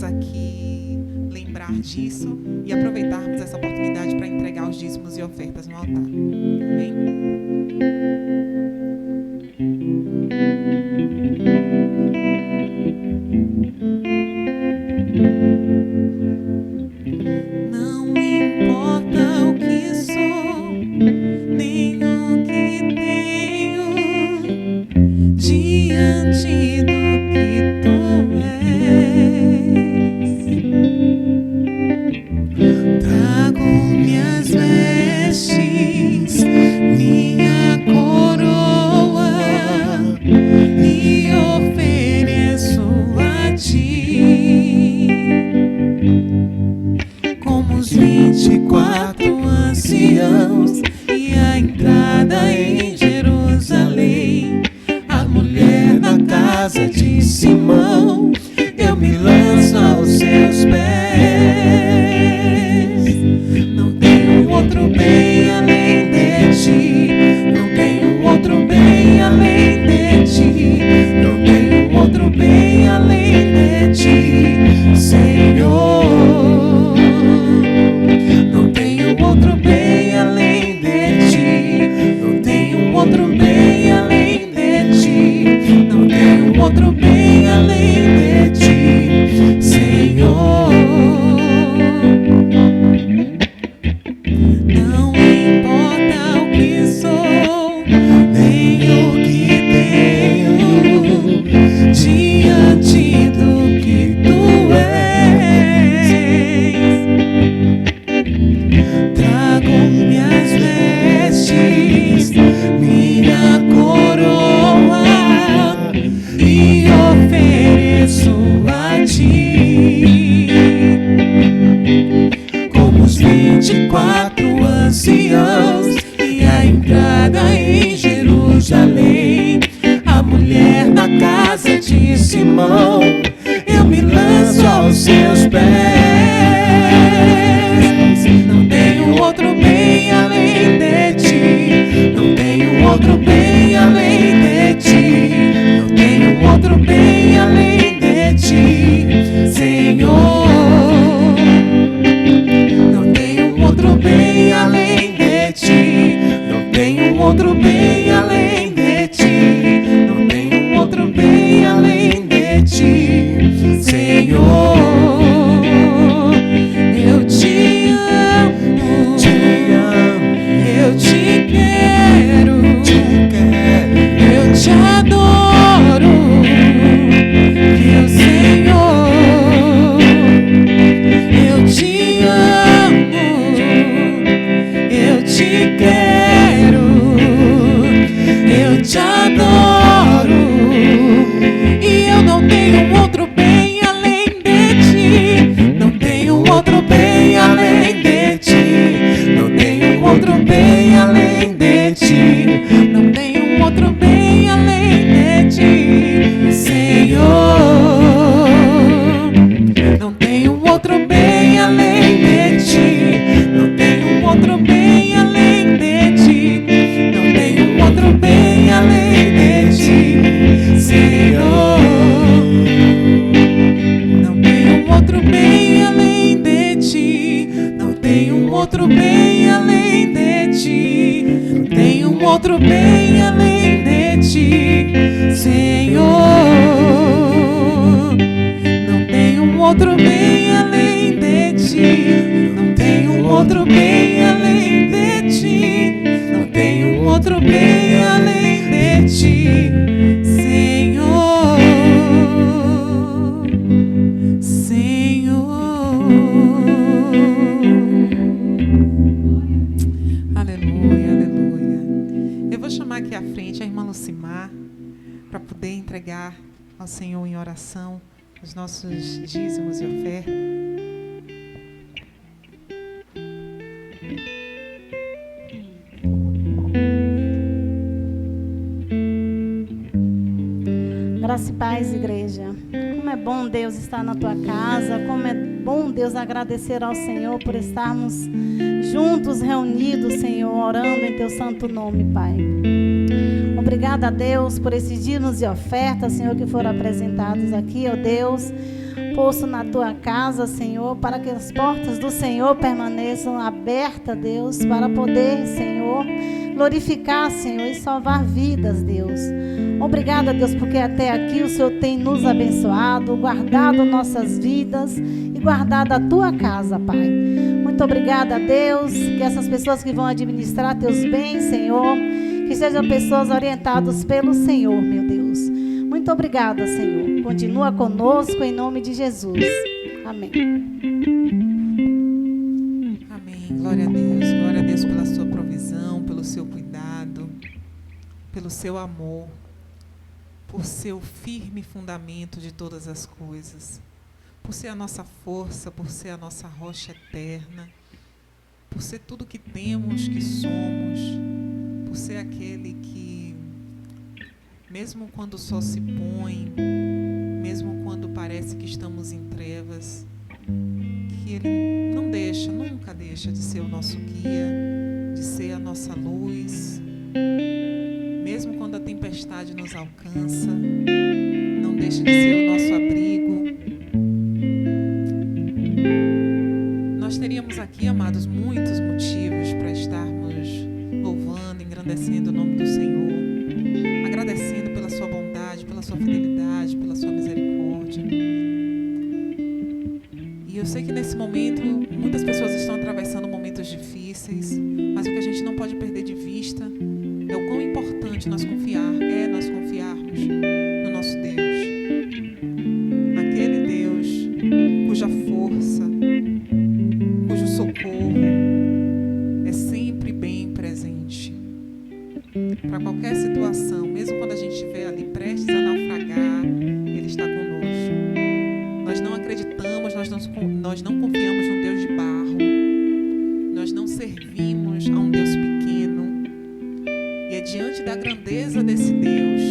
aqui lembrar disso e aproveitarmos essa oportunidade para entregar os dízimos e ofertas no altar. Amém? Não importa o que sou, nem o que tenho, diante do que tu és. Trago minhas vestes, minha coroa, e ofereço a ti. Como os 24 anciãos e a entrada em Jerusalém, a mulher na casa de Simão, eu me lanço aos seus pés. Não tenho outro bem além de ti, não tenho outro bem além de ti, não tenho outro bem além de ti, Senhor. Não tenho outro bem além de ti, não tenho outro bem além de ti, não tenho outro bem além de ti, Senhor. Não importa o que sou, nem o que tenho, diante do que tu és. Trago minhas vestes, minha coroa, e ofereço a ti. Como os 24 anciãos e a entrada em Jerusalém, a mulher na casa de Simão, eu me lanço aos seus pés. Não tenho outro bem além de ti, não tenho outro bem além de ti, não tenho outro bem além de ti, Senhor. Não tenho outro bem além de ti, não tenho outro bem além de ti, não tenho outro bem além de ti, Senhor. Eu te amo, eu te quero, eu te adoro, meu Senhor. Eu te amo, eu te quero, eu te adoro, e eu não tenho outro bem além de ti, não tenho outro bem além de ti, não tenho outro bem além de ti, não tenho outro bem além de ti, Senhor. Não tenho outro bem além de ti, não tenho outro bem além de ti, não tenho outro bem além de ti, Senhor. Não tenho outro bem além de ti, não tenho outro bem além de ti, não tenho outro bem além de ti, Senhor. Não tenho outro bem além de ti, não tenho outro bem além de ti, não tenho outro bem além de ti, Senhor. Senhor. Aleluia, aleluia. Eu vou chamar aqui à frente a irmã Lucimar para poder entregar ao Senhor em oração os nossos dízimos e ofertas. Graça e paz, igreja. Como é bom Deus estar na tua casa, como é bom Deus agradecer ao Senhor por estarmos juntos, reunidos, Senhor, orando em teu santo nome, Pai. Obrigada a Deus por esses dízimos e ofertas, Senhor, que foram apresentados aqui, ó Deus, posto na tua casa, Senhor, para que as portas do Senhor permaneçam abertas, Deus, para poder, Senhor, glorificar, Senhor, e salvar vidas, Deus. Obrigada, Deus, porque até aqui o Senhor tem nos abençoado, guardado nossas vidas e guardado a tua casa, Pai. Muito obrigada, Deus, que essas pessoas que vão administrar teus bens, Senhor, que sejam pessoas orientadas pelo Senhor, meu Deus. Muito obrigada, Senhor. Continua conosco em nome de Jesus. Amém. Amém. Glória a Deus. Glória a Deus pela sua provisão, pelo seu cuidado, pelo seu amor, por ser o firme fundamento de todas as coisas, por ser a nossa força, por ser a nossa rocha eterna, por ser tudo que temos, que somos, por ser aquele que, mesmo quando o sol se põe, mesmo quando parece que estamos em trevas, que Ele não deixa, nunca deixa de ser o nosso guia, de ser a nossa luz. Mesmo quando a tempestade nos alcança, não deixa de ser o nosso abrigo. Nós teríamos aqui, amados, muitos motivos para estarmos louvando, engrandecendo o nome do Senhor, agradecendo pela sua bondade, pela sua fidelidade, pela sua misericórdia. E eu sei que nesse momento muitas pessoas estão atravessando momentos difíceis, mas o que a gente não pode perder de vista é o quão importante nós confiarmos no nosso Deus, naquele Deus cuja força, cujo socorro é sempre bem presente para qualquer situação. Mesmo quando a gente estiver ali prestes a naufragar, Ele está conosco. Nós não acreditamos, nós não confiamos num Deus de barro, nós não servimos a um Deus pequeno. E é diante da grandeza desse Deus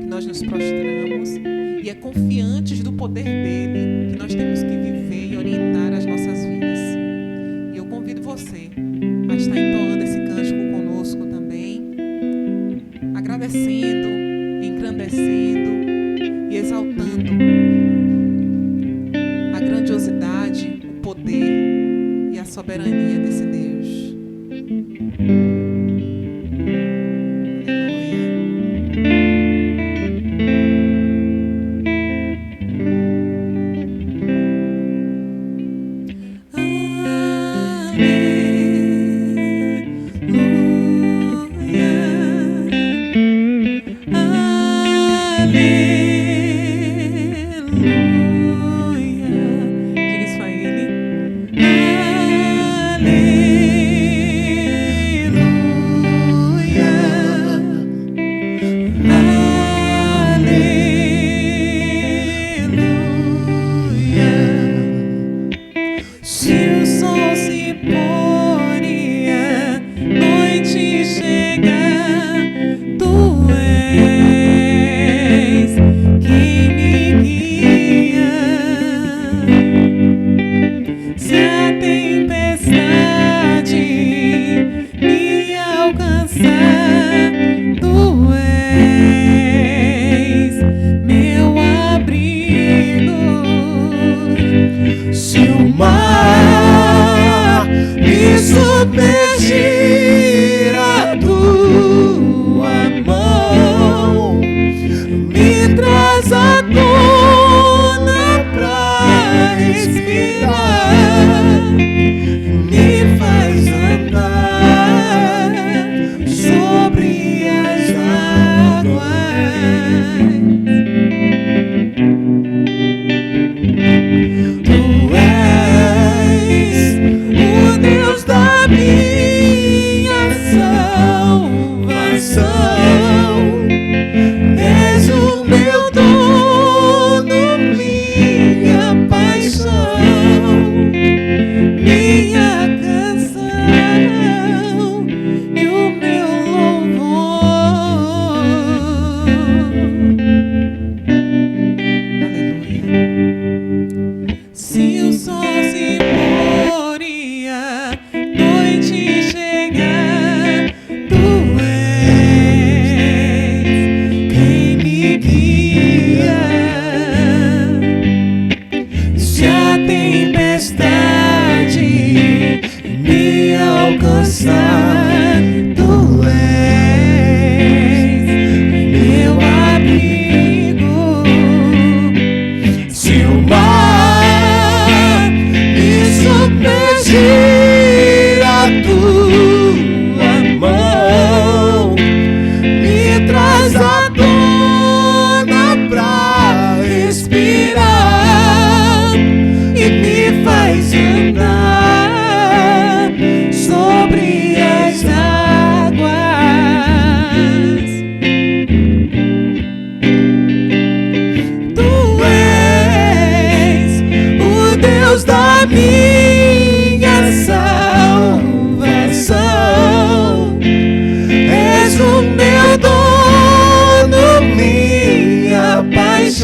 que nós nos prostramos, e é confiantes do poder dele que nós temos que viver e orientar as nossas vidas. E eu convido você a estar entoando esse cântico conosco também, agradecendo, engrandecendo e exaltando a grandiosidade, o poder e a soberania desse Deus. Aleluia.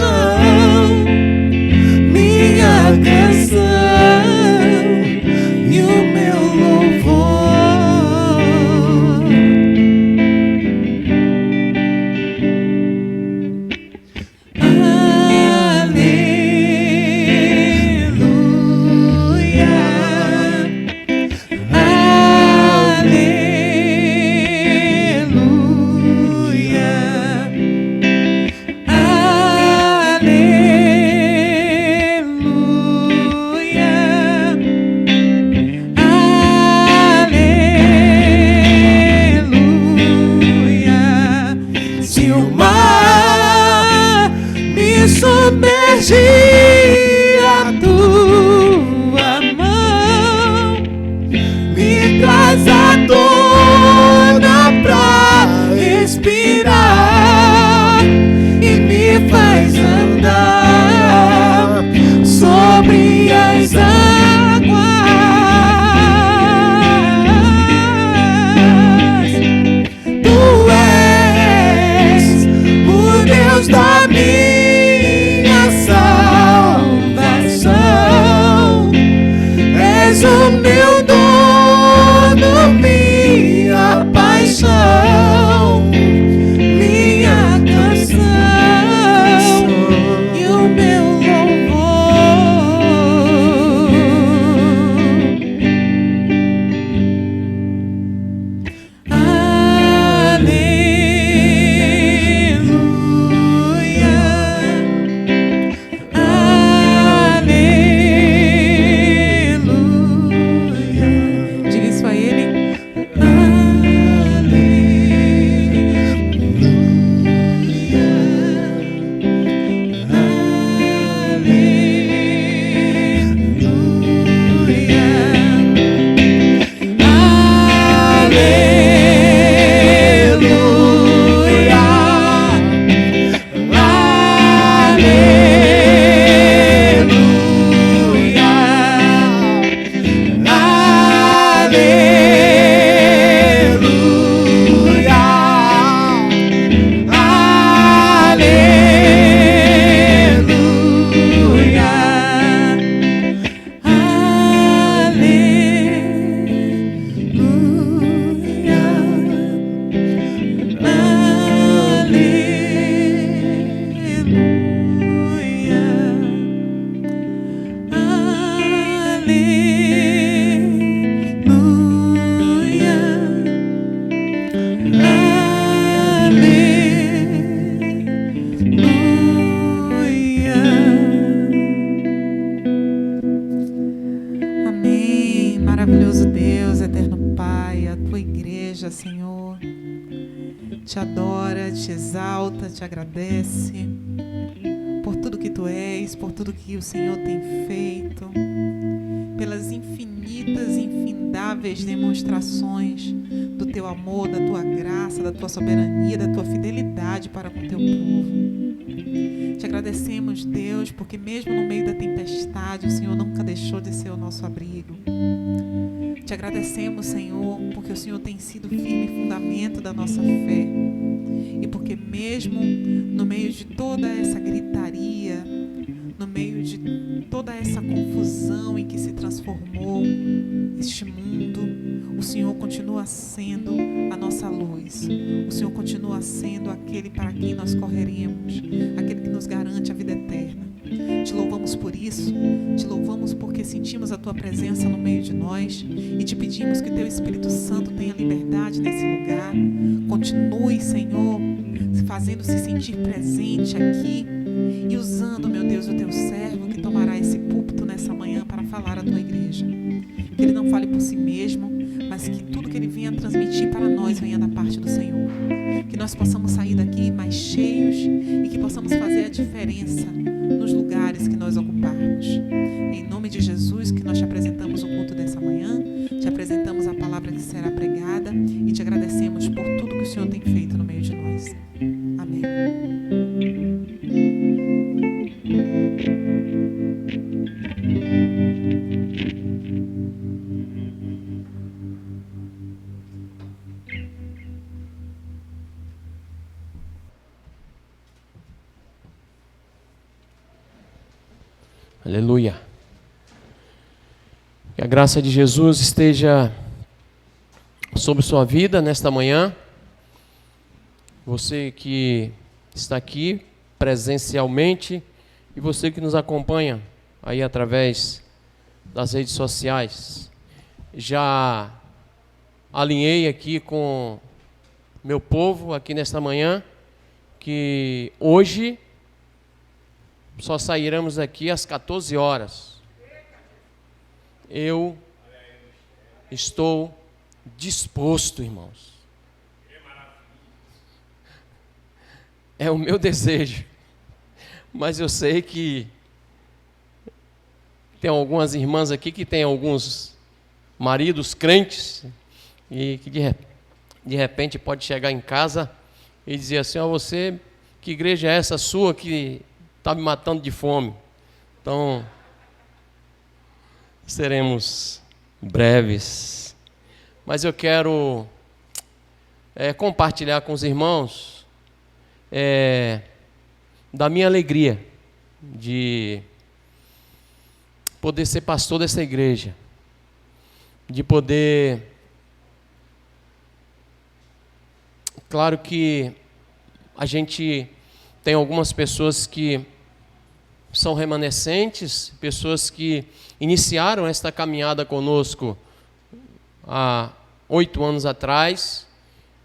paixão, minha canção e o meu louvor. A tua mão me traz à tona pra respirar e me faz andar sobre as águas. Tu és o Deus da minha salvação, és o meu dono, minha paixão, minha canção e o meu Maravilhoso Deus, eterno Pai, a tua igreja, Senhor, te adora, te exalta, te agradece por tudo que tu és, por tudo que o Senhor tem feito, pelas infinitas, infindáveis demonstrações do teu amor, da tua graça, da tua soberania, da tua fidelidade para com o teu povo. Te agradecemos, Deus, porque mesmo no meio da tempestade, o Senhor nunca deixou de ser o nosso abrigo. Te agradecemos, Senhor, porque o Senhor tem sido firme fundamento da nossa fé. E porque mesmo no meio de toda essa gritaria, no meio de toda essa confusão em que se transformou este mundo, o Senhor continua sendo a nossa luz. O Senhor continua sendo aquele para quem nós correremos, aquele que nos garante a vida eterna. Te louvamos por isso, te louvamos porque sentimos a tua presença no meio de nós e te pedimos que teu Espírito Santo tenha liberdade nesse lugar. Continue, Senhor, fazendo-se sentir presente aqui e usando, meu Deus, o teu servo que tomará esse púlpito nessa manhã para falar à tua igreja. Que ele não fale por si mesmo, mas que tudo que ele venha transmitir para nós venha da parte do Senhor. Que nós possamos sair daqui mais cheios e que possamos fazer a diferença nos lugares que nós ocuparmos. Em nome de Jesus, que nós te apresentamos o culto dessa manhã, te apresentamos a palavra que será pregada e te agradecemos por tudo que o Senhor tem feito no meio de nós. Amém. Aleluia. Que a graça de Jesus esteja sobre sua vida nesta manhã. Você que está aqui presencialmente e você que nos acompanha aí através das redes sociais. Já alinhei aqui com meu povo aqui nesta manhã que hoje só sairemos aqui às 14 horas. Eu estou disposto, irmãos. É o meu desejo. Mas eu sei que tem algumas irmãs aqui que têm alguns maridos crentes e que de repente pode chegar em casa e dizer assim: ó, você, que igreja é essa sua que está me matando de fome? Então, seremos breves. Mas eu quero compartilhar com os irmãos da minha alegria de poder ser pastor dessa igreja, de poder... Claro que a gente tem algumas pessoas que são remanescentes, pessoas que iniciaram esta caminhada conosco há 8 anos atrás,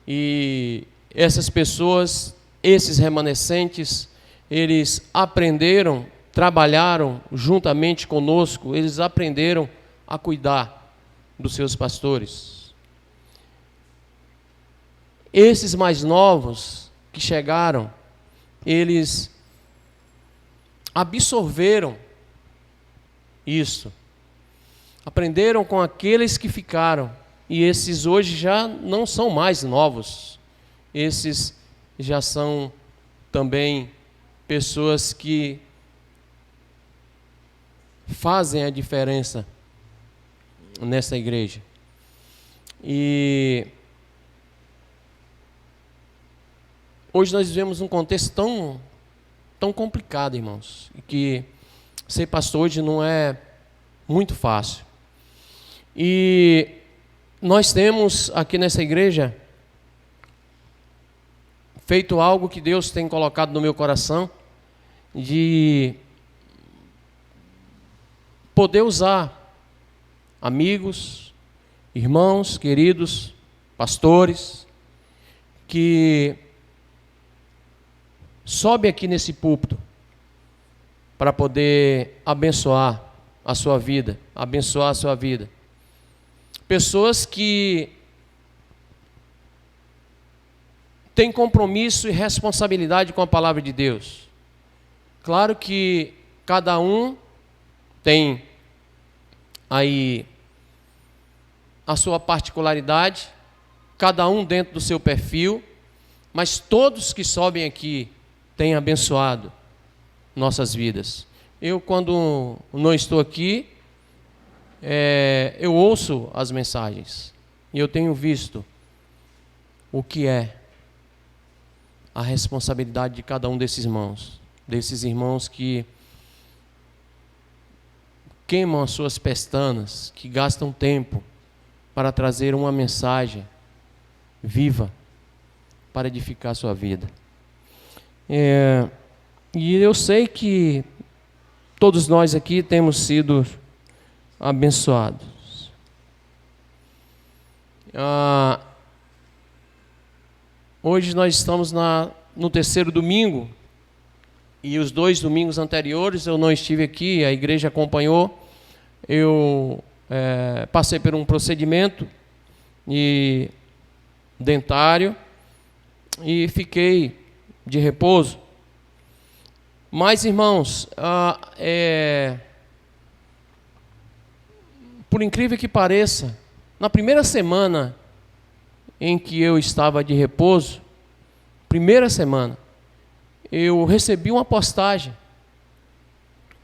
e essas pessoas, esses remanescentes, eles aprenderam, trabalharam juntamente conosco, eles aprenderam a cuidar dos seus pastores. Esses mais novos que chegaram, eles absorveram isso, aprenderam com aqueles que ficaram, e esses hoje já não são mais novos, esses já são também pessoas que fazem a diferença nessa igreja. E hoje nós vivemos um contexto tão complicado, irmãos, que ser pastor hoje não é muito fácil. E nós temos aqui nessa igreja feito algo que Deus tem colocado no meu coração, de poder usar amigos, irmãos, queridos, pastores, que sobe aqui nesse púlpito para poder abençoar a sua vida, abençoar a sua vida. Pessoas que têm compromisso e responsabilidade com a palavra de Deus. Claro que cada um tem aí a sua particularidade, cada um dentro do seu perfil, mas todos que sobem aqui têm abençoado nossas vidas. Eu, quando não estou aqui, eu ouço as mensagens e eu tenho visto o que é a responsabilidade de cada um desses irmãos que queimam as suas pestanas, que gastam tempo para trazer uma mensagem viva para edificar a sua vida. E eu sei que todos nós aqui temos sido abençoados. Hoje nós estamos no terceiro domingo, e os 2 domingos anteriores eu não estive aqui, a igreja acompanhou. Eu passei por um procedimento dentário e fiquei de repouso. Mas, irmãos, por incrível que pareça, na primeira semana em que eu estava de repouso, primeira semana, eu recebi uma postagem,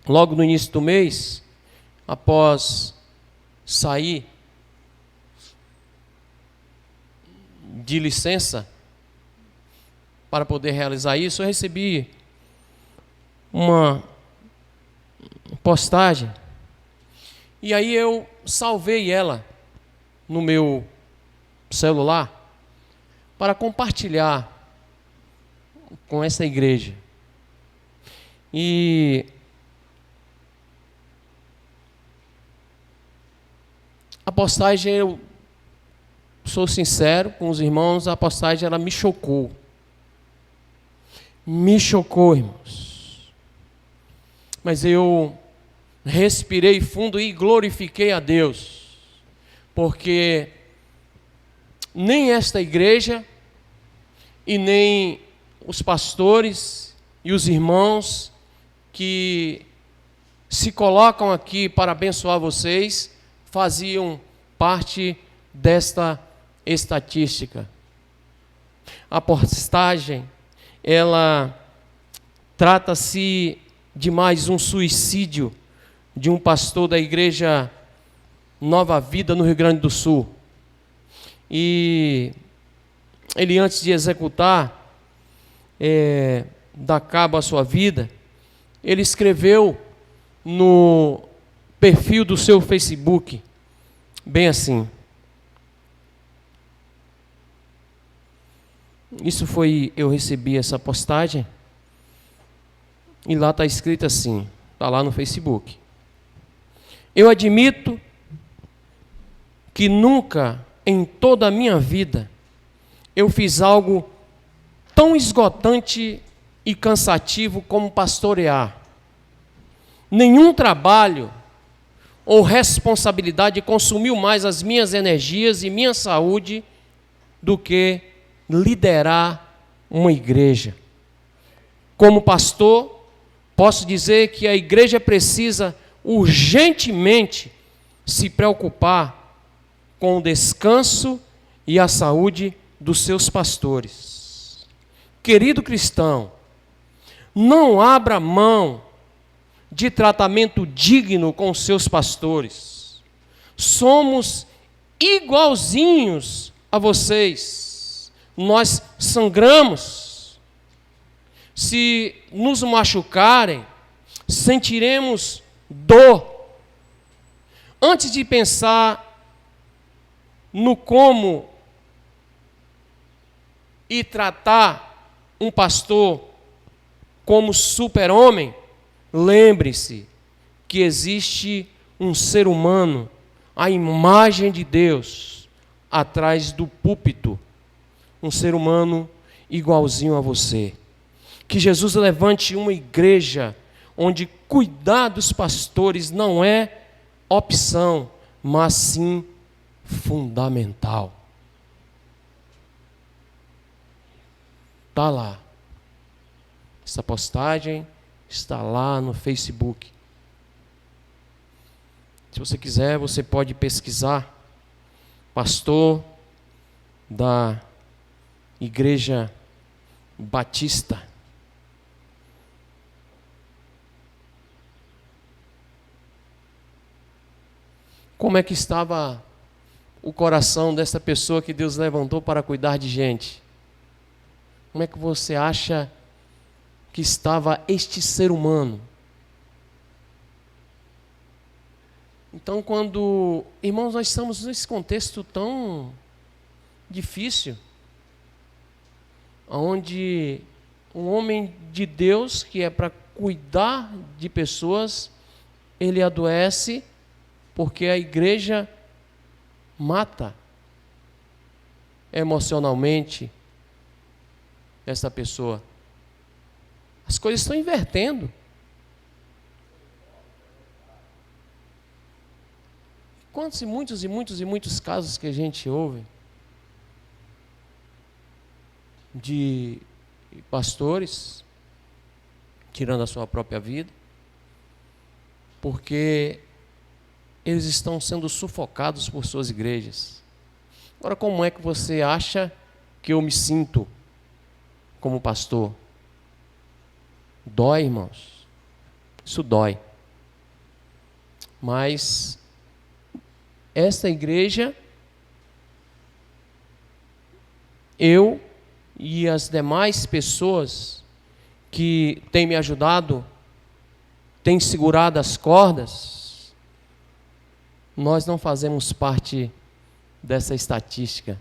logo no início do mês, após sair de licença para poder realizar isso, eu recebi uma postagem. E aí eu salvei ela no meu celular para compartilhar com essa igreja. E a postagem, eu sou sincero com os irmãos, a postagem ela me chocou. Me chocou, irmãos. Mas eu respirei fundo e glorifiquei a Deus, porque nem esta igreja e nem os pastores e os irmãos que se colocam aqui para abençoar vocês faziam parte desta estatística. A postagem, ela trata-se de mais um suicídio de um pastor da igreja Nova Vida no Rio Grande do Sul. E ele, antes de executar, dar cabo à sua vida, ele escreveu no perfil do seu Facebook, bem assim. Eu recebi essa postagem, e lá está escrito assim, está lá no Facebook. Eu admito que nunca em toda a minha vida eu fiz algo tão esgotante e cansativo como pastorear. Nenhum trabalho ou responsabilidade consumiu mais as minhas energias e minha saúde do que liderar uma igreja. Como pastor, posso dizer que a igreja precisa urgentemente se preocupar com o descanso e a saúde dos seus pastores. Querido cristão, não abra mão de tratamento digno com seus pastores. Somos igualzinhos a vocês. Nós sangramos. Se nos machucarem, sentiremos dor. Antes de pensar no como e tratar um pastor como super-homem, lembre-se que existe um ser humano, a imagem de Deus, atrás do púlpito. Um ser humano igualzinho a você. Que Jesus levante uma igreja onde cuidar dos pastores não é opção, mas sim fundamental. Está lá. Essa postagem está lá no Facebook. Se você quiser, você pode pesquisar. Pastor da Igreja Batista. Como é que estava o coração dessa pessoa que Deus levantou para cuidar de gente? Como é que você acha que estava este ser humano? Então, irmãos, nós estamos nesse contexto tão difícil, onde um homem de Deus, que é para cuidar de pessoas, ele adoece porque a igreja mata emocionalmente essa pessoa. As coisas estão invertendo. Quantos e muitos casos que a gente ouve de pastores tirando a sua própria vida, porque eles estão sendo sufocados por suas igrejas. Agora, como é que você acha que eu me sinto como pastor? Dói, irmãos. Isso dói. Mas esta igreja, eu e as demais pessoas que têm me ajudado tem segurado as cordas, nós não fazemos parte dessa estatística.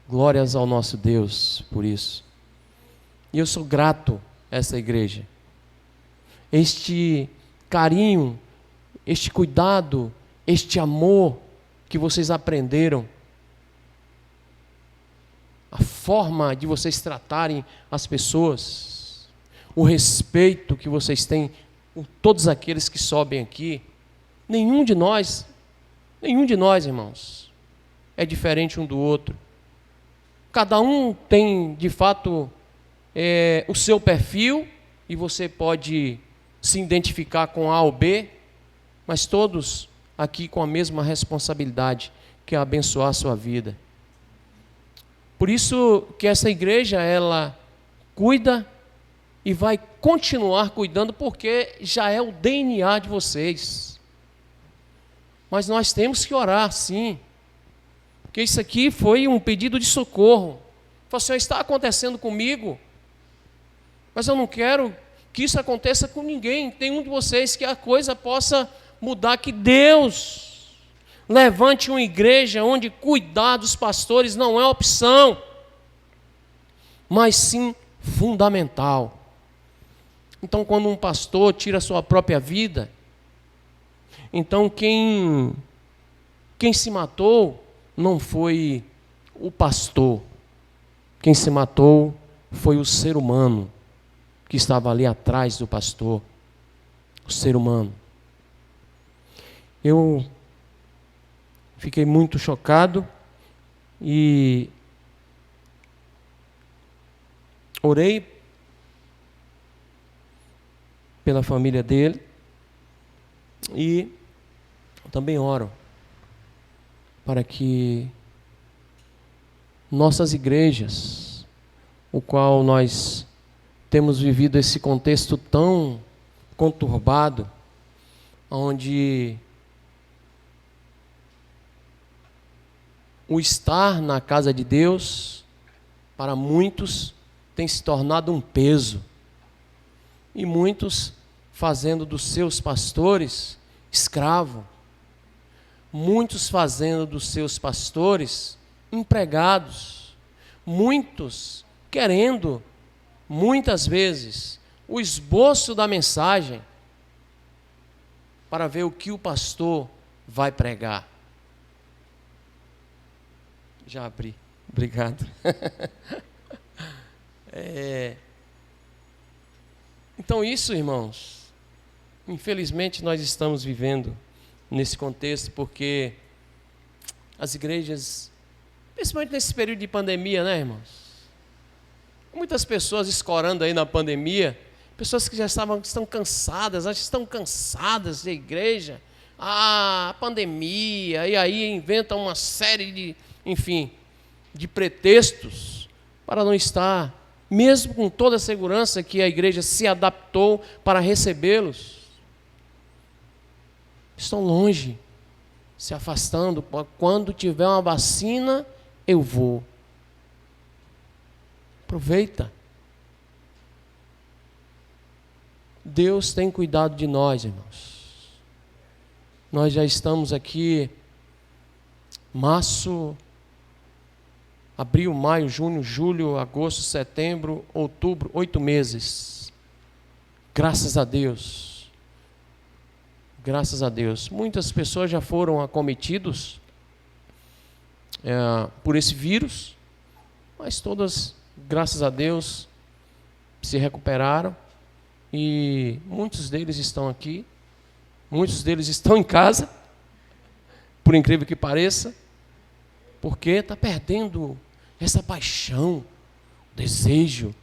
Glórias ao nosso Deus por isso. E eu sou grato a essa igreja. Este carinho, este cuidado, este amor que vocês aprenderam, a forma de vocês tratarem as pessoas, o respeito que vocês têm por todos aqueles que sobem aqui, nenhum de nós, irmãos, é diferente um do outro. Cada um tem, de fato, o seu perfil, e você pode se identificar com A ou B, mas todos aqui com a mesma responsabilidade, que é abençoar a sua vida. Por isso que essa igreja, ela cuida e vai continuar cuidando, porque já é o DNA de vocês. Mas nós temos que orar, sim, porque isso aqui foi um pedido de socorro. Falei, Senhor, está acontecendo comigo, mas eu não quero que isso aconteça com ninguém. Tem um de vocês que a coisa possa mudar, que Deus levante uma igreja onde cuidar dos pastores não é opção, mas sim fundamental. Então, quando um pastor tira a sua própria vida, então quem se matou não foi o pastor. Quem se matou foi o ser humano que estava ali atrás do pastor. O ser humano. Eu fiquei muito chocado e orei pela família dele e também oro para que nossas igrejas, o qual nós temos vivido esse contexto tão conturbado, onde o estar na casa de Deus, para muitos, tem se tornado um peso. E muitos fazendo dos seus pastores escravo. Muitos fazendo dos seus pastores empregados. Muitos querendo, muitas vezes, o esboço da mensagem para ver o que o pastor vai pregar. Já abri. Obrigado. Então isso, irmãos, infelizmente nós estamos vivendo nesse contexto, porque as igrejas, principalmente nesse período de pandemia, né, irmãos? Muitas pessoas escorando aí na pandemia, pessoas que já estão cansadas, acho que estão cansadas da igreja, pandemia, e aí inventam uma série de, de pretextos para não estar, mesmo com toda a segurança que a igreja se adaptou para recebê-los. Estão longe, se afastando. Quando tiver uma vacina, eu vou. Aproveita. Deus tem cuidado de nós, irmãos. Nós já estamos aqui, março, abril, maio, junho, julho, agosto, setembro, outubro, 8 meses. Graças a Deus. Graças a Deus. Muitas pessoas já foram acometidos por esse vírus, mas todas, graças a Deus, se recuperaram. E muitos deles estão aqui, muitos deles estão em casa, por incrível que pareça, porque está perdendo essa paixão, desejo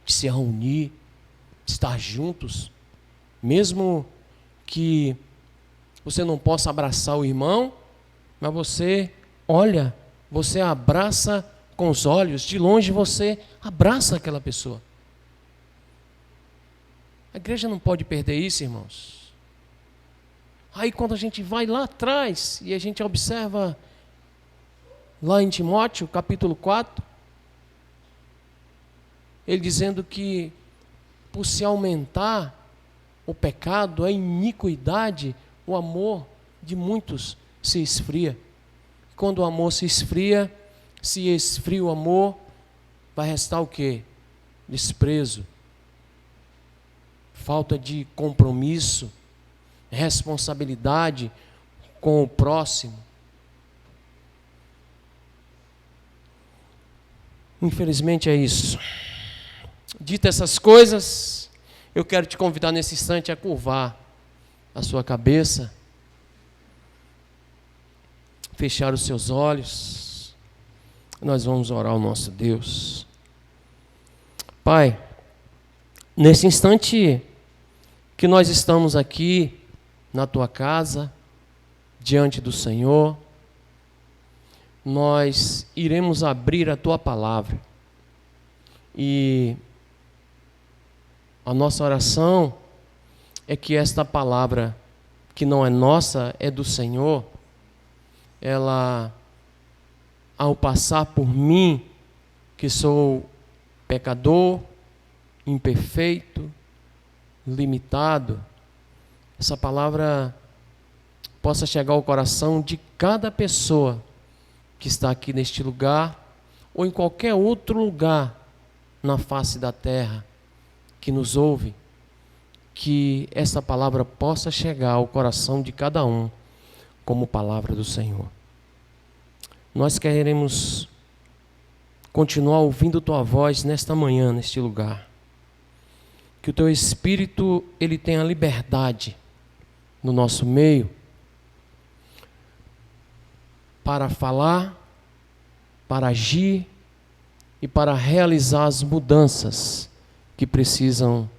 de se reunir, de estar juntos, mesmo que você não possa abraçar o irmão, mas você olha, você abraça com os olhos, de longe você abraça aquela pessoa. A igreja não pode perder isso, irmãos. Aí quando a gente vai lá atrás e a gente observa lá em Timóteo, capítulo 4, ele dizendo que por se aumentar o pecado, a iniquidade, o amor de muitos se esfria. Quando o amor se esfria o amor, vai restar o quê? Desprezo, falta de compromisso, responsabilidade com o próximo. Infelizmente é isso. Dito essas coisas, eu quero te convidar nesse instante a curvar a sua cabeça, fechar os seus olhos. Nós vamos orar ao nosso Deus. Pai, nesse instante que nós estamos aqui na tua casa, diante do Senhor, nós iremos abrir a tua palavra. E a nossa oração é que esta palavra, que não é nossa, é do Senhor, ela, ao passar por mim, que sou pecador, imperfeito, limitado, essa palavra possa chegar ao coração de cada pessoa que está aqui neste lugar, ou em qualquer outro lugar na face da terra, que nos ouve, que essa palavra possa chegar ao coração de cada um, como palavra do Senhor. Nós queremos continuar ouvindo tua voz nesta manhã, neste lugar. Que o teu Espírito, ele tenha liberdade no nosso meio, para falar, para agir e para realizar as mudanças que precisam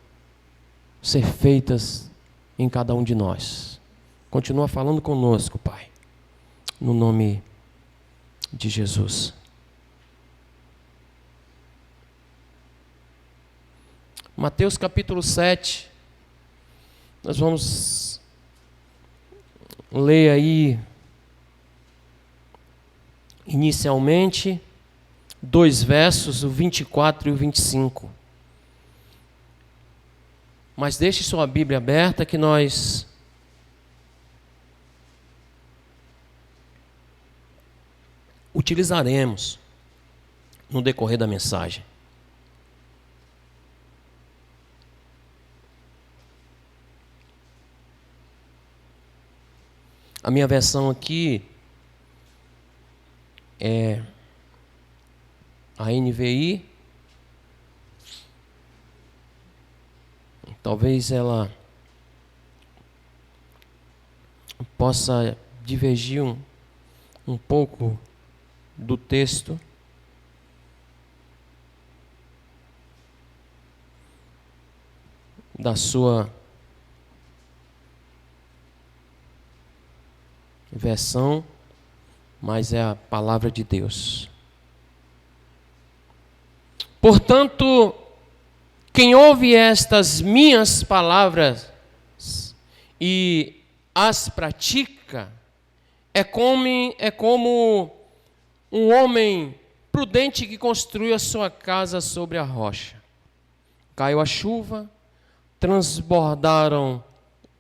ser feitas em cada um de nós. Continua falando conosco, Pai, no nome de Jesus. Mateus capítulo 7, nós vamos ler aí inicialmente 2 versos, o 24 e o 25. Mas deixe sua Bíblia aberta que nós utilizaremos no decorrer da mensagem. A minha versão aqui é a NVI. Talvez ela possa divergir um pouco do texto. Da sua versão, mas é a palavra de Deus. Portanto, quem ouve estas minhas palavras e as pratica, é como um homem prudente que construiu a sua casa sobre a rocha. Caiu a chuva, transbordaram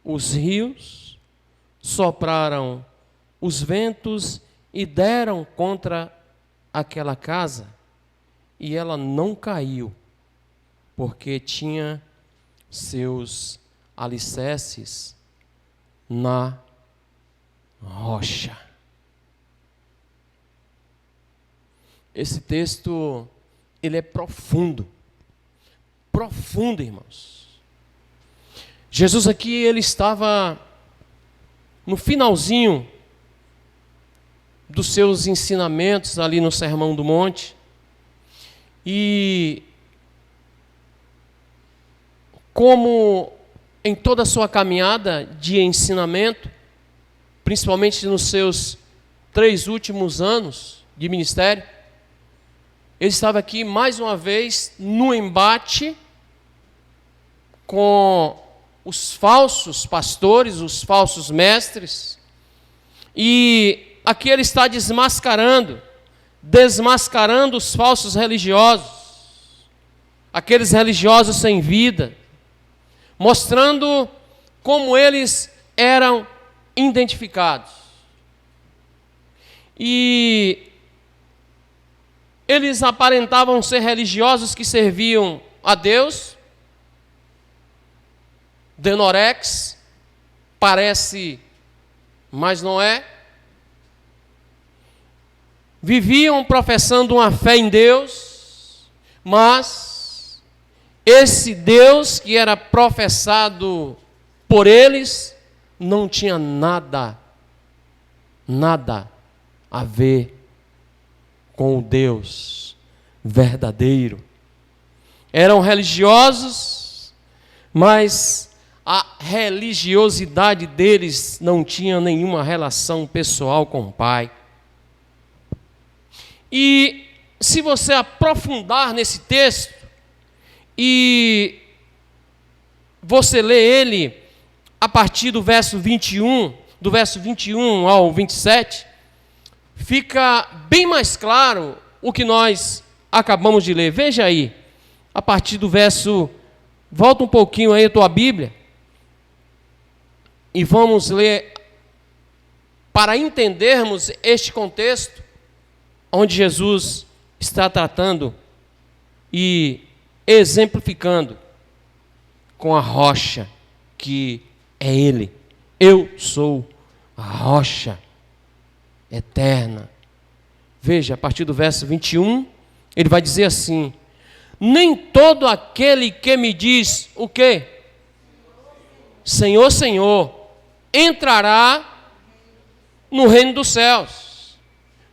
os rios, sopraram os ventos e deram contra aquela casa, e ela não caiu, porque tinha seus alicerces na rocha. Esse texto, ele é profundo, irmãos. Jesus aqui, ele estava no finalzinho dos seus ensinamentos ali no Sermão do Monte, e como em toda a sua caminhada de ensinamento, principalmente nos seus 3 últimos anos de ministério, ele estava aqui mais uma vez no embate com os falsos pastores, os falsos mestres, e aqui ele está desmascarando os falsos religiosos, aqueles religiosos sem vida, mostrando como eles eram identificados. E eles aparentavam ser religiosos que serviam a Deus. Denorex, parece, mas não é. Viviam professando uma fé em Deus, mas esse Deus que era professado por eles não tinha nada a ver com o Deus verdadeiro. Eram religiosos, mas a religiosidade deles não tinha nenhuma relação pessoal com o Pai. E se você aprofundar nesse texto e você lê ele a partir do verso 21, do verso 21 ao 27, fica bem mais claro o que nós acabamos de ler. Veja aí, a partir do verso, volta um pouquinho aí a tua Bíblia, e vamos ler, para entendermos este contexto, onde Jesus está tratando e exemplificando com a rocha que é Ele. Eu sou a rocha eterna. Veja, a partir do verso 21, ele vai dizer assim: nem todo aquele que me diz o quê? Senhor, Senhor, entrará no reino dos céus,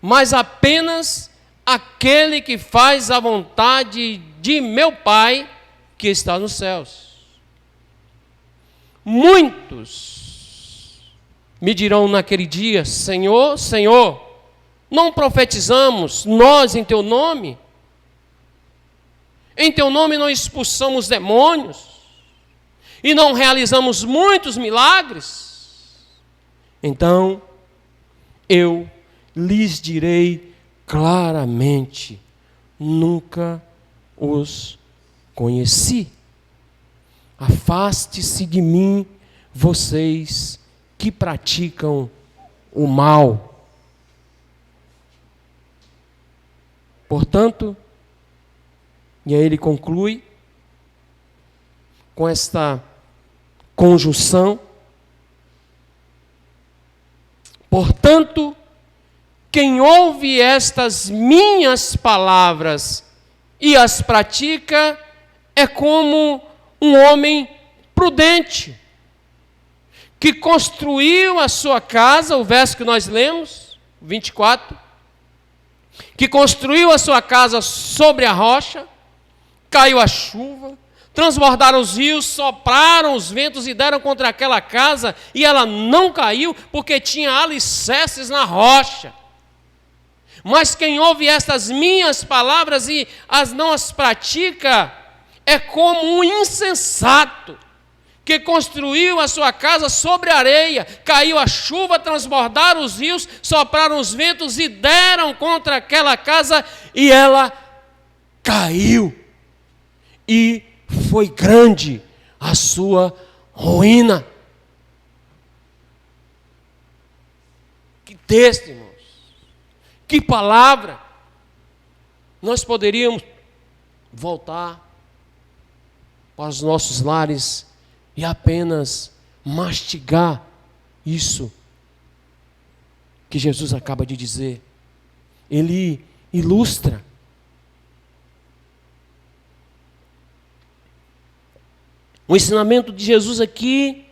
mas apenas aquele que faz a vontade de meu Pai que está nos céus. Muitos me dirão naquele dia: Senhor, Senhor, não profetizamos nós em teu nome? Em teu nome não expulsamos demônios? E não realizamos muitos milagres? Então eu lhes direi claramente: nunca os conheci. Afaste-se de mim, vocês que praticam o mal. Portanto, e aí ele conclui com esta conjunção: portanto, quem ouve estas minhas palavras e as pratica é como um homem prudente, que construiu a sua casa, o verso que nós lemos, 24, que construiu a sua casa sobre a rocha, caiu a chuva, transbordaram os rios, sopraram os ventos e deram contra aquela casa, e ela não caiu, porque tinha alicerces na rocha. Mas quem ouve estas minhas palavras e não as pratica, é como um insensato, que construiu a sua casa sobre a areia, caiu a chuva, transbordaram os rios, sopraram os ventos e deram contra aquela casa, e ela caiu. E foi grande a sua ruína. Que texto, irmãos. Que palavra. Nós poderíamos voltar para os nossos lares e apenas mastigar isso que Jesus acaba de dizer. Ele ilustra. O ensinamento de Jesus aqui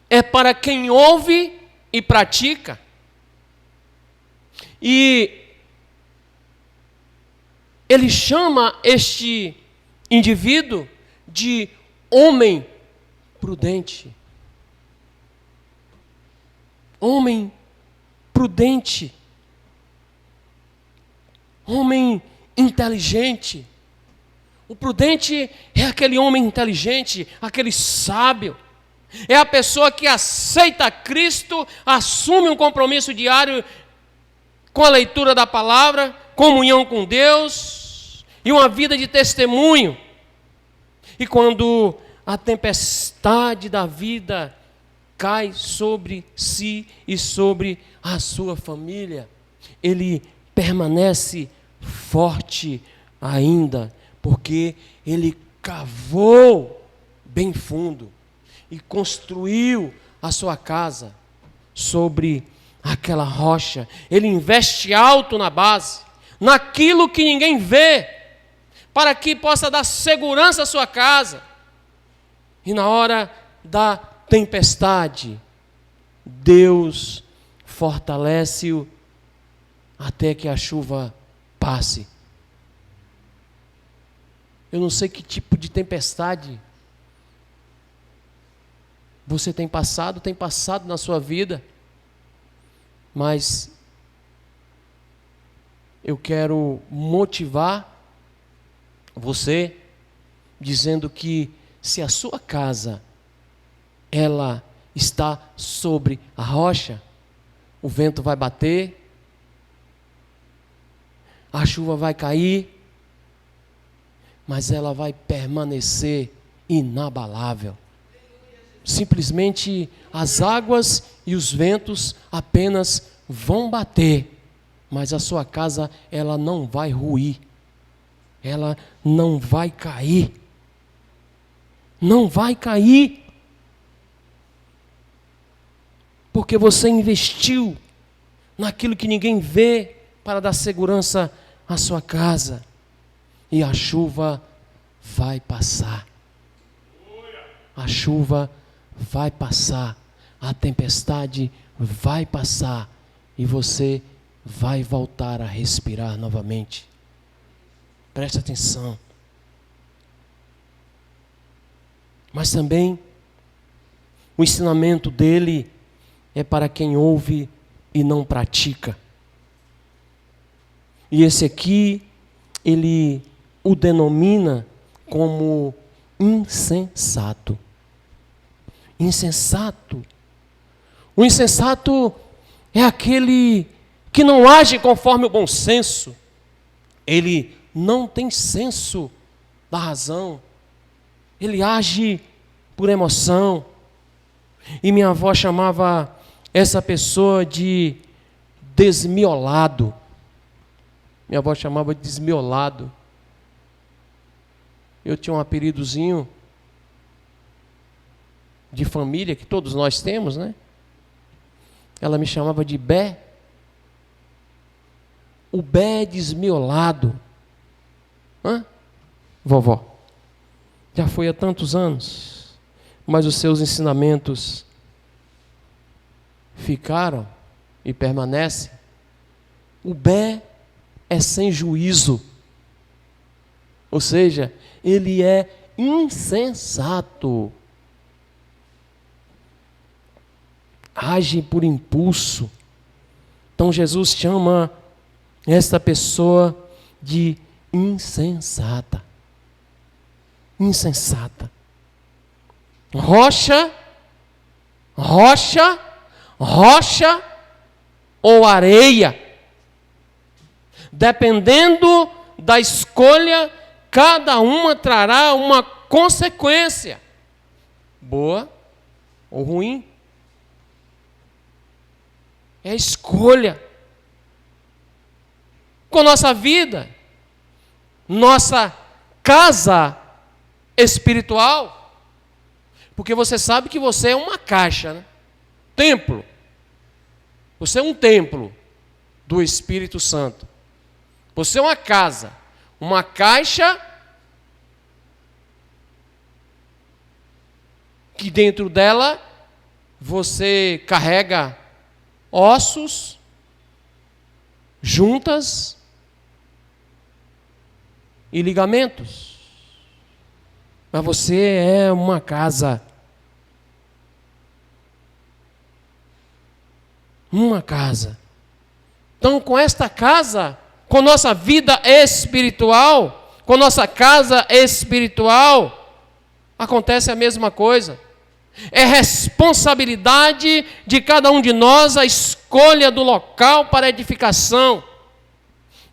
é para quem ouve e pratica. E ele chama este indivíduo de homem prudente. Homem prudente. Homem inteligente. O prudente é aquele homem inteligente, aquele sábio. É a pessoa que aceita Cristo, assume um compromisso diário com a leitura da palavra, comunhão com Deus e uma vida de testemunho. E quando a tempestade da vida cai sobre si e sobre a sua família, ele permanece forte ainda, porque ele cavou bem fundo e construiu a sua casa sobre aquela rocha. Ele investe alto na base, naquilo que ninguém vê, para que possa dar segurança à sua casa. E na hora da tempestade, Deus fortalece-o até que a chuva passe. Eu não sei que tipo de tempestade você tem passado na sua vida, mas eu quero motivar você dizendo que se a sua casa ela está sobre a rocha, o vento vai bater, a chuva vai cair, mas ela vai permanecer inabalável. Simplesmente as águas e os ventos apenas vão bater, mas a sua casa ela não vai ruir, ela não vai cair, não vai cair, porque você investiu naquilo que ninguém vê para dar segurança à sua casa, e a chuva vai passar, a chuva vai passar, a tempestade vai passar, e você vai voltar a respirar novamente. Preste atenção. Mas também o ensinamento dele é para quem ouve e não pratica. E esse aqui, ele o denomina como insensato. Insensato. O insensato é aquele que não age conforme o bom senso. Ele não tem senso da razão. Ele age por emoção. E minha avó chamava essa pessoa de desmiolado. Minha avó chamava de desmiolado. Eu tinha um apelidozinho de família, que todos nós temos, né? Ela me chamava de Bé. O Bé desmiolado. Hã? Vovó, já foi há tantos anos, mas os seus ensinamentos ficaram e permanecem. O Bé é sem juízo, ou seja, ele é insensato, age por impulso. Então Jesus chama esta pessoa de insensata. Insensata. Rocha, rocha, rocha ou areia. Dependendo da escolha, cada uma trará uma consequência, boa ou ruim. É a escolha. Com nossa vida, nossa casa espiritual, porque você sabe que você é uma caixa, né? Templo. Você é um templo do Espírito Santo. Você é uma casa, uma caixa que dentro dela você carrega ossos, juntas e ligamentos. Mas você é uma casa. Uma casa. Então, com esta casa, com nossa vida espiritual, com nossa casa espiritual, acontece a mesma coisa. É responsabilidade de cada um de nós a escolha do local para edificação.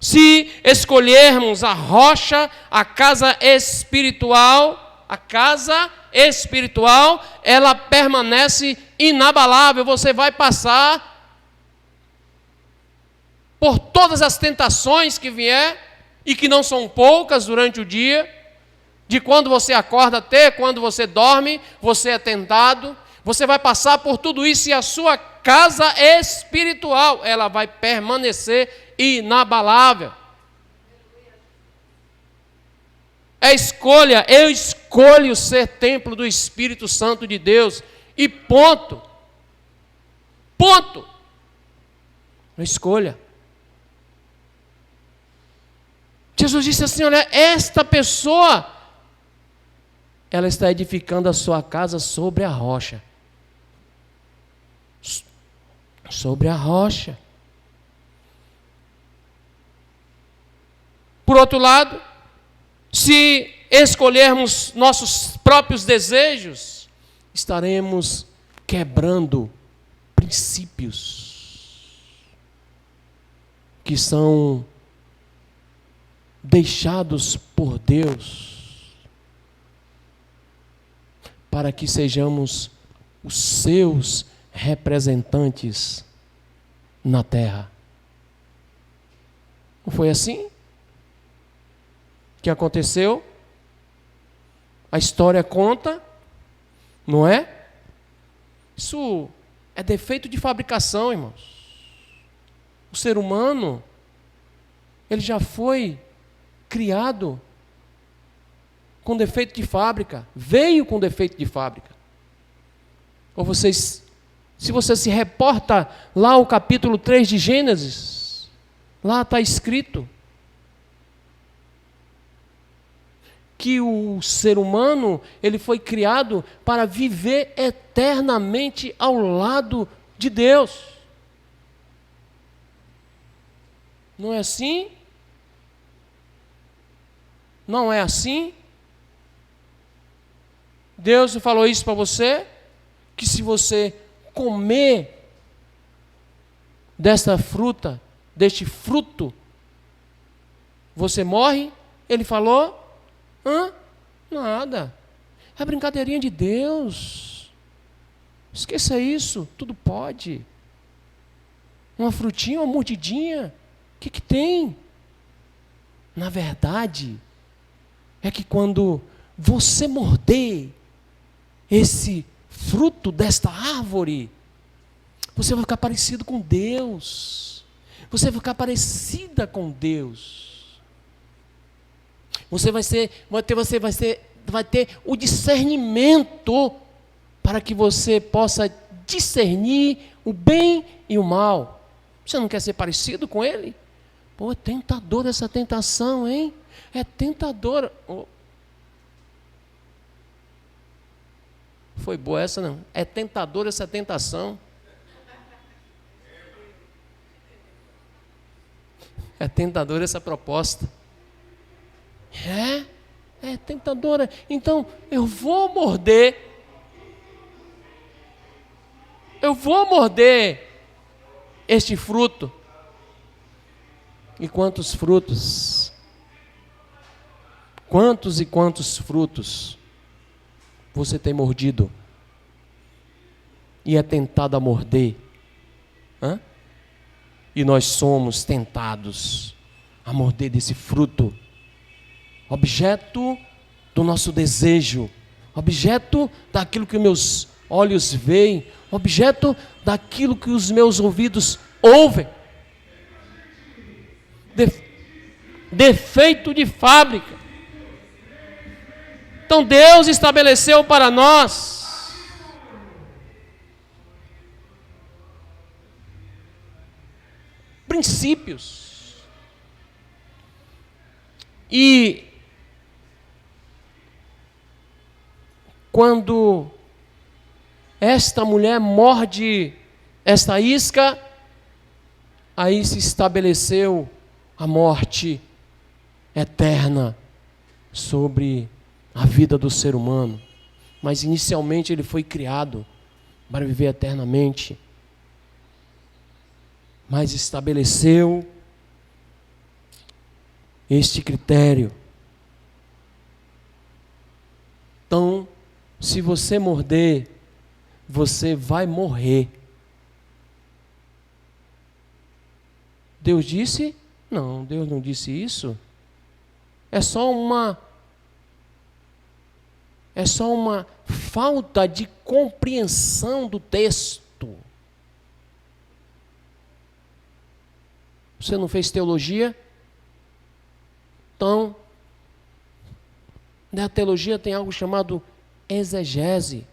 Se escolhermos a rocha, a casa espiritual, A casa espiritual, ela permanece inabalável. Você vai passar por todas as tentações que vier, e que não são poucas durante o dia, de quando você acorda até quando você dorme, você é tentado. Você vai passar por tudo isso e a sua casa espiritual, ela vai permanecer inabalável. É escolha, eu escolho ser templo do Espírito Santo de Deus, e ponto. Ponto. É escolha. Jesus disse assim, olha, esta pessoa, ela está edificando a sua casa sobre a rocha. Sobre a rocha. Por outro lado, se escolhermos nossos próprios desejos, estaremos quebrando princípios que são deixados por Deus para que sejamos os seus representantes na terra. Não foi assim que aconteceu? A história conta, não é? Isso é defeito de fabricação, irmãos. O ser humano, ele já foi criado com defeito de fábrica, veio com defeito de fábrica. Ou vocês, se você se reporta lá ao capítulo 3 de Gênesis, lá está escrito que o ser humano, ele foi criado para viver eternamente ao lado de Deus. Não é assim? Não é assim? Deus falou isso para você, que se você comer desta fruta, deste fruto, você morre? Ele falou? Nada. É brincadeirinha de Deus. Esqueça isso, tudo pode. Uma frutinha, uma mordidinha, o que tem? Na verdade, é que quando você morder esse fruto desta árvore, você vai ficar parecido com Deus. Você vai ficar parecida com Deus. Você vai ter o discernimento para que você possa discernir o bem e o mal. Você não quer ser parecido com Ele? Pô, é tentadora essa tentação, hein? É tentadora. Oh. Foi boa essa, não? É tentadora essa tentação. É tentadora essa proposta. É tentadora. Então, eu vou morder este fruto. E quantos frutos? Quantos e quantos frutos você tem mordido? E é tentado a morder? E nós somos tentados a morder desse fruto, objeto do nosso desejo, objeto daquilo que meus olhos veem, objeto daquilo que os meus ouvidos ouvem. Defeito de fábrica. Então Deus estabeleceu para nós princípios. E quando esta mulher morde esta isca, aí se estabeleceu a morte eterna sobre a vida do ser humano. Mas inicialmente ele foi criado para viver eternamente. Mas estabeleceu este critério. se você morder, você vai morrer. Deus disse? Não, Deus não disse isso. É só uma falta de compreensão do texto. Você não fez teologia? Então, na teologia tem algo chamado exegese.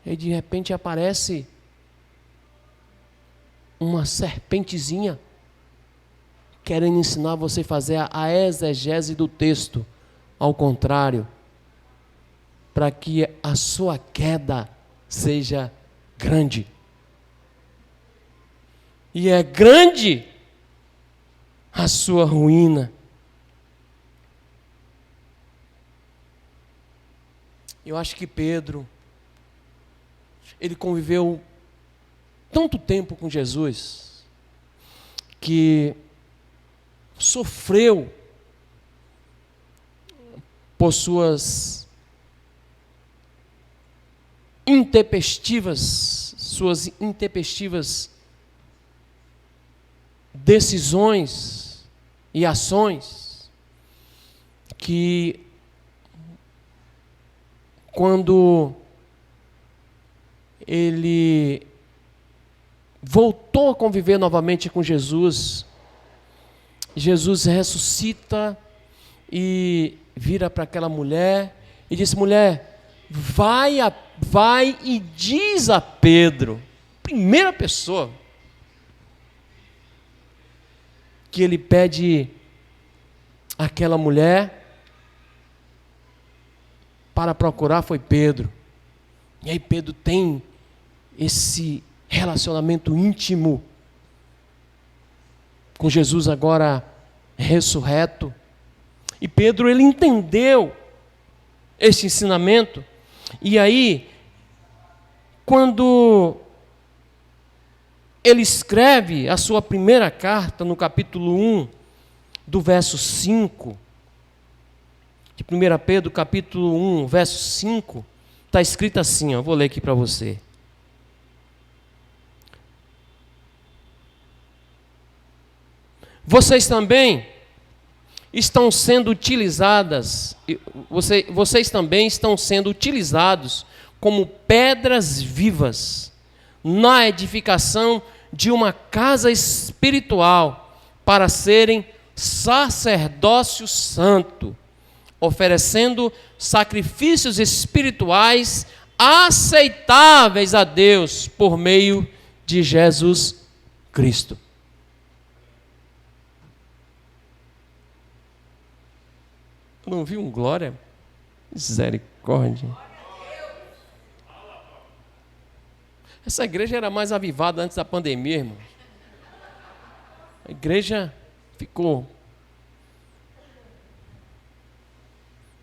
E de repente aparece uma serpentezinha querendo ensinar você a fazer a exegese do texto. Ao contrário, para que a sua queda seja grande. E é grande a sua ruína. Eu acho que Pedro, ele conviveu tanto tempo com Jesus, que sofreu por suas intempestivas decisões e ações, que quando ele voltou a conviver novamente com Jesus, Jesus ressuscita e vira para aquela mulher e diz: mulher, vai e diz a Pedro, primeira pessoa que ele pede àquela mulher para procurar foi Pedro. E aí Pedro tem esse relacionamento íntimo com Jesus agora ressurreto. E Pedro, ele entendeu esse ensinamento. E aí, quando ele escreve a sua primeira carta, no capítulo 1, do verso 5, de 1 Pedro, capítulo 1, verso 5, está escrito assim, vou ler aqui para você. Vocês também estão sendo utilizados como pedras vivas na edificação de uma casa espiritual para serem sacerdócio santo, oferecendo sacrifícios espirituais aceitáveis a Deus por meio de Jesus Cristo. Não viu um glória? Misericórdia. Essa igreja era mais avivada antes da pandemia, irmão. A igreja ficou.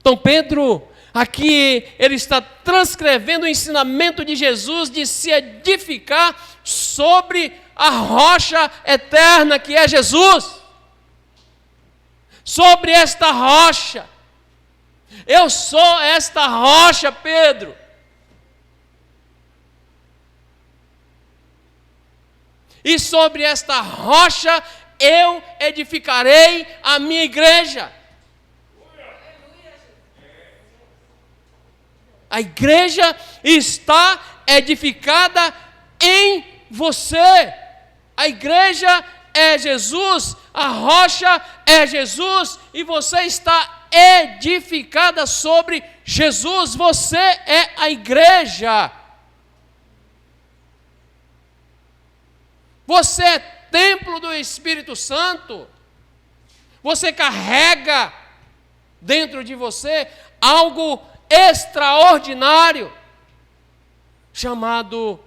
Então Pedro, aqui ele está transcrevendo o ensinamento de Jesus de se edificar sobre a rocha eterna que é Jesus. Sobre esta rocha. Eu sou esta rocha, Pedro. E sobre esta rocha eu edificarei a minha igreja. A igreja está edificada em você. A igreja é Jesus, a rocha é Jesus, e você está edificada sobre Jesus. Você é a igreja. Você é templo do Espírito Santo. Você carrega dentro de você algo extraordinário, chamado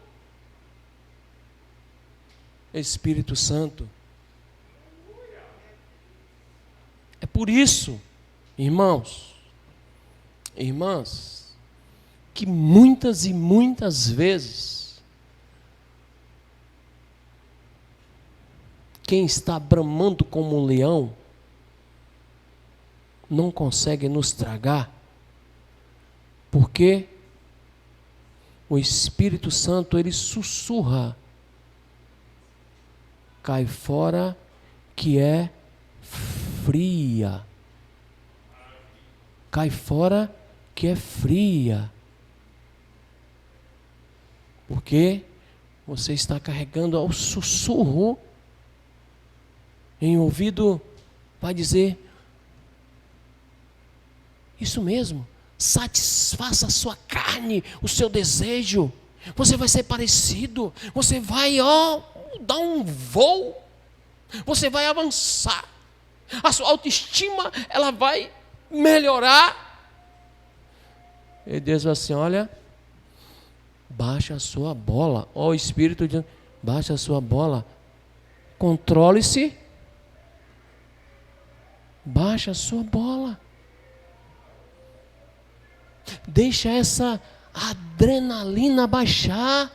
Espírito Santo. É por isso, irmãos, irmãs, que muitas e muitas vezes quem está bramando como um leão não consegue nos tragar, Porque o Espírito Santo, ele sussurra: cai fora que é fria. Cai fora que é fria. Porque você está carregando ao sussurro em ouvido, vai dizer: isso mesmo, satisfaça a sua carne, o seu desejo. Você vai ser parecido, você vai dar um voo, você vai avançar, a sua autoestima ela vai melhorar. E Deus vai assim: olha, baixa a sua bola. Ó, o Espírito dizendo: baixa a sua bola, controle-se, baixa a sua bola. Deixa essa adrenalina baixar.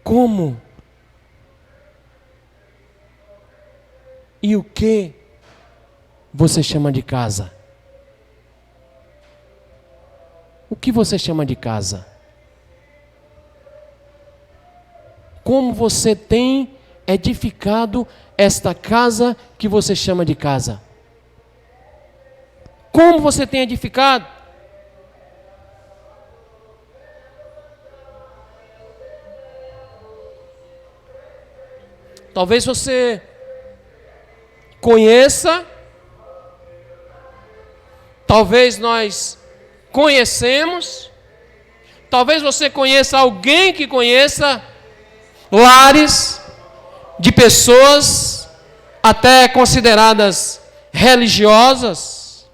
Como? E o que você chama de casa? O que você chama de casa? Como você tem edificado esta casa que você chama de casa? Como você tem edificado? Talvez você conheça, talvez nós conhecemos, talvez você conheça alguém que conheça lares de pessoas até consideradas religiosas,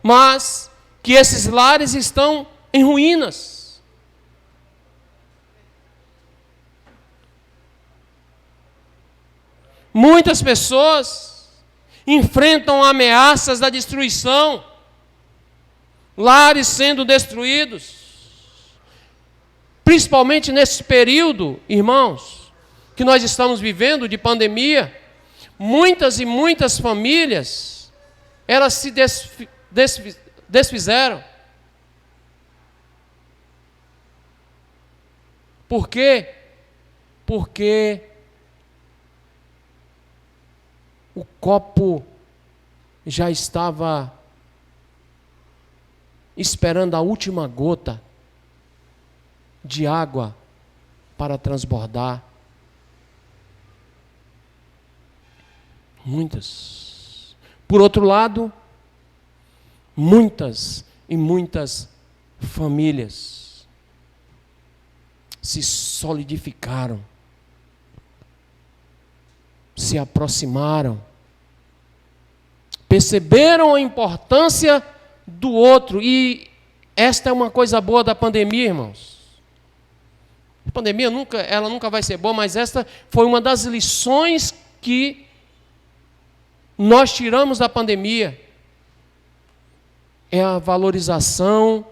mas que esses lares estão em ruínas. Muitas pessoas enfrentam ameaças da destruição, lares sendo destruídos, principalmente nesse período, irmãos, que nós estamos vivendo de pandemia. Muitas e muitas famílias, elas se desfizeram. Por quê? Porque o copo já estava esperando a última gota de água para transbordar. Muitas. Por outro lado, muitas e muitas famílias se solidificaram, se aproximaram, perceberam a importância do outro. E esta é uma coisa boa da pandemia, irmãos. A pandemia ela nunca vai ser boa, mas esta foi uma das lições que nós tiramos da pandemia. É a valorização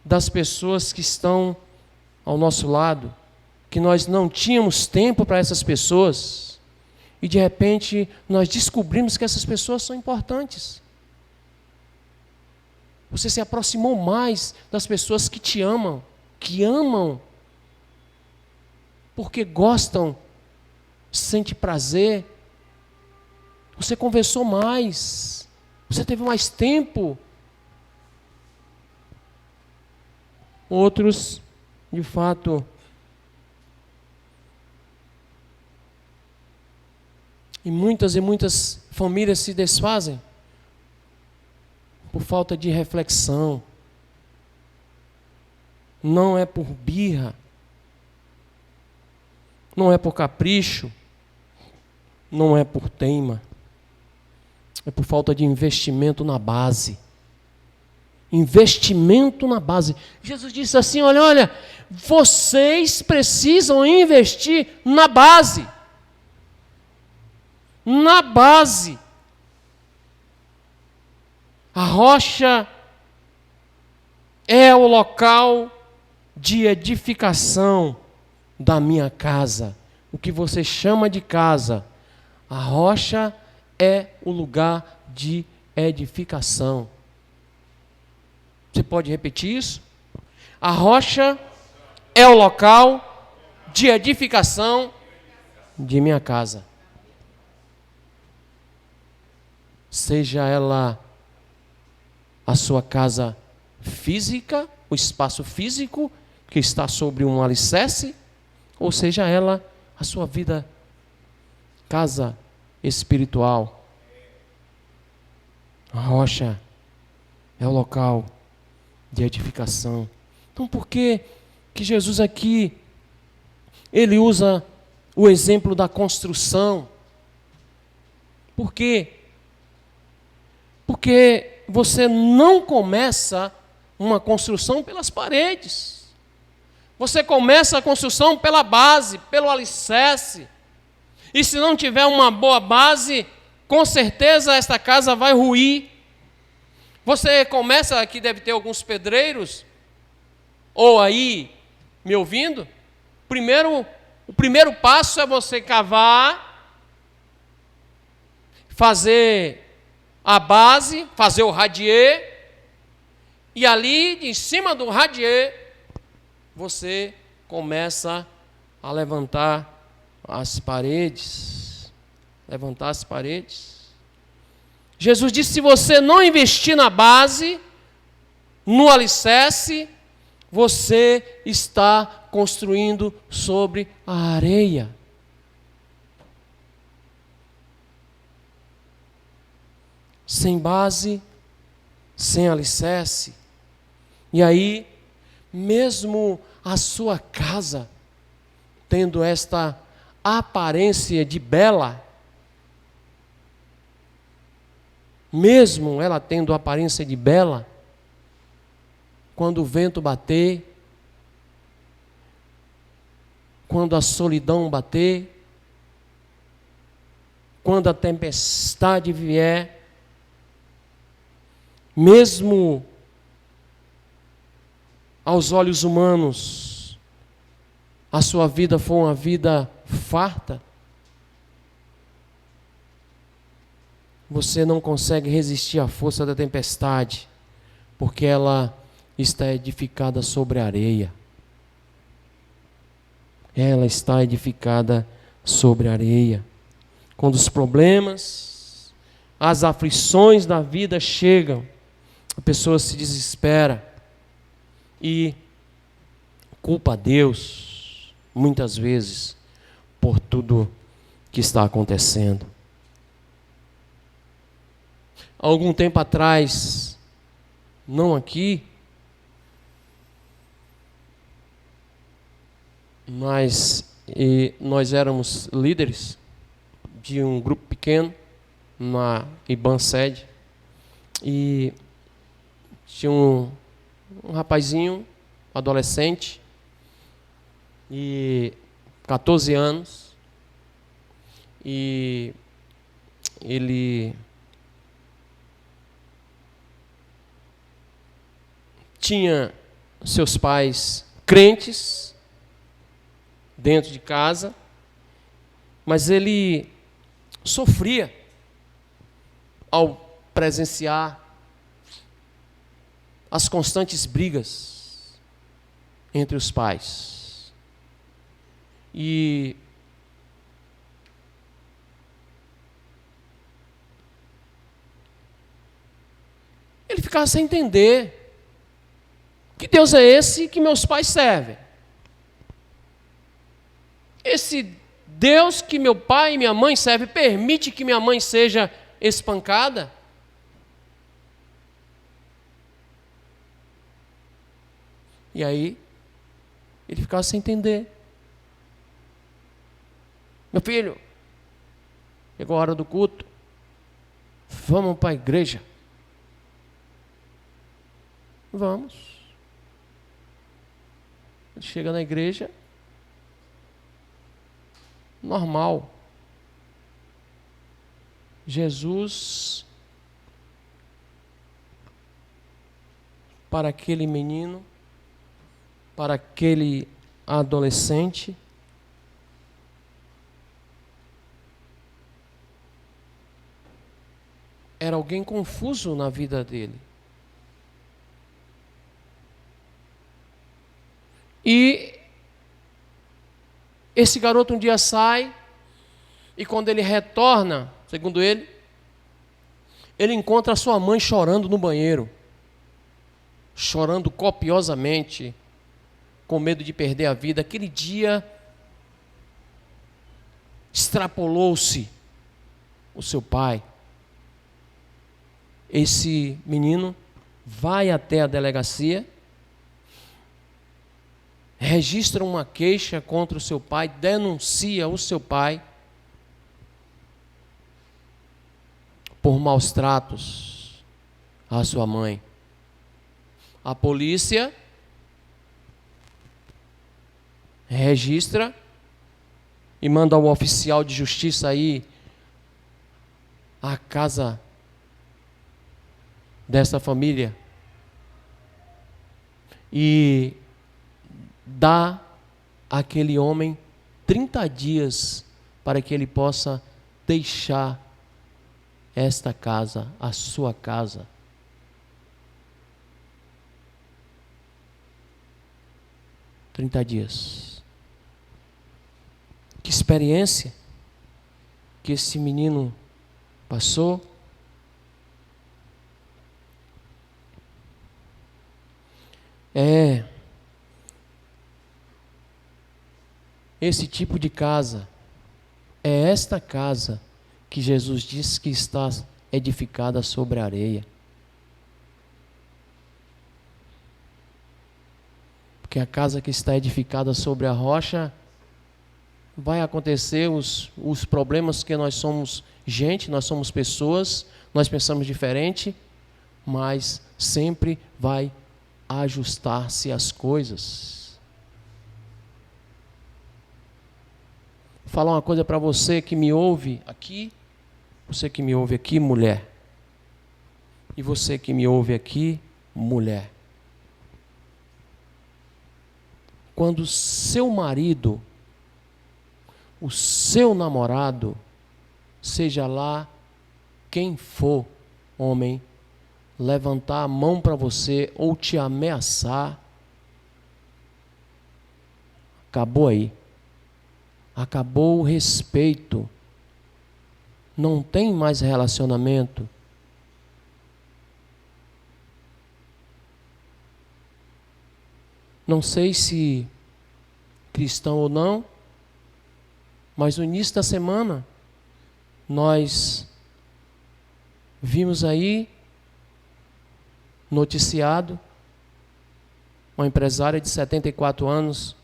das pessoas que estão ao nosso lado, que nós não tínhamos tempo para essas pessoas, e de repente nós descobrimos que essas pessoas são importantes. Você se aproximou mais das pessoas que te amam, porque gostam, sente prazer. Você conversou mais, você teve mais tempo. Outros, de fato, e muitas famílias se desfazem por falta de reflexão. Não é por birra, não é por capricho, não é por teima, é por falta de investimento na base. Investimento na base. Jesus disse assim: olha, vocês precisam investir na base. Na base. A rocha é o local de edificação da minha casa. O que você chama de casa, A rocha é o lugar de edificação. Você pode repetir isso? A rocha é o local de edificação de minha casa. Seja ela a sua casa física, o espaço físico que está sobre um alicerce, ou seja ela a sua vida, casa espiritual. A rocha é o local de edificação. Então, por que Jesus aqui, ele usa o exemplo da construção? Por quê? Porque você não começa uma construção pelas paredes. Você começa a construção pela base, pelo alicerce. E se não tiver uma boa base, com certeza esta casa vai ruir. Você começa, aqui deve ter alguns pedreiros, ou aí, me ouvindo, o primeiro passo é você cavar, fazer a base, fazer o radier, e ali, em cima do radier, você começa a levantar as paredes. Levantar as paredes. Jesus disse, se você não investir na base, no alicerce, você está construindo sobre a areia. Sem base, sem alicerce. E aí, mesmo a sua casa, tendo esta aparência de bela, mesmo ela tendo aparência de bela, quando o vento bater, quando a solidão bater, quando a tempestade vier, mesmo aos olhos humanos, a sua vida for uma vida farta, você não consegue resistir à força da tempestade, porque ela está edificada sobre areia. Ela está edificada sobre areia. Quando os problemas, as aflições da vida chegam, a pessoa se desespera e culpa a Deus, muitas vezes, por tudo que está acontecendo. Há algum tempo atrás, não aqui, mas nós éramos líderes de um grupo pequeno na IBAN sede, e tinha um rapazinho, adolescente, e 14 anos, e ele tinha seus pais crentes dentro de casa, mas ele sofria ao presenciar as constantes brigas entre os pais. E ele ficava sem entender que Deus é esse que meus pais servem. Esse Deus que meu pai e minha mãe servem permite que minha mãe seja espancada? E aí, ele ficava sem entender. Meu filho, chegou a hora do culto, vamos para a igreja. Vamos. Ele chega na igreja, normal. Jesus, para aquele menino, para aquele adolescente, era alguém confuso na vida dele. E esse garoto um dia sai, e quando ele retorna, segundo ele encontra a sua mãe chorando no banheiro, chorando copiosamente, com medo de perder a vida. Aquele dia extrapolou-se o seu pai. Esse menino vai até a delegacia, registra uma queixa contra o seu pai, denuncia o seu pai por maus tratos à sua mãe. A polícia registra e manda o oficial de justiça ir à casa dessa família e dá àquele homem 30 dias para que ele possa deixar esta casa, a sua casa. Trinta dias. Que experiência que esse menino passou. É esse tipo de casa, é esta casa que Jesus disse que está edificada sobre a areia. Porque a casa que está edificada sobre a rocha, vai acontecer os problemas, que nós somos gente, nós somos pessoas, nós pensamos diferente, mas sempre vai ajustar-se as coisas. Vou falar uma coisa para você que me ouve aqui, mulher, e você que me ouve aqui, mulher. Quando seu marido, o seu namorado, seja lá quem for, homem, levantar a mão para você ou te ameaçar, acabou aí. Acabou o respeito. Não tem mais relacionamento. Não sei se cristão ou não, mas no início da semana nós vimos aí noticiado uma empresária de 74 anos,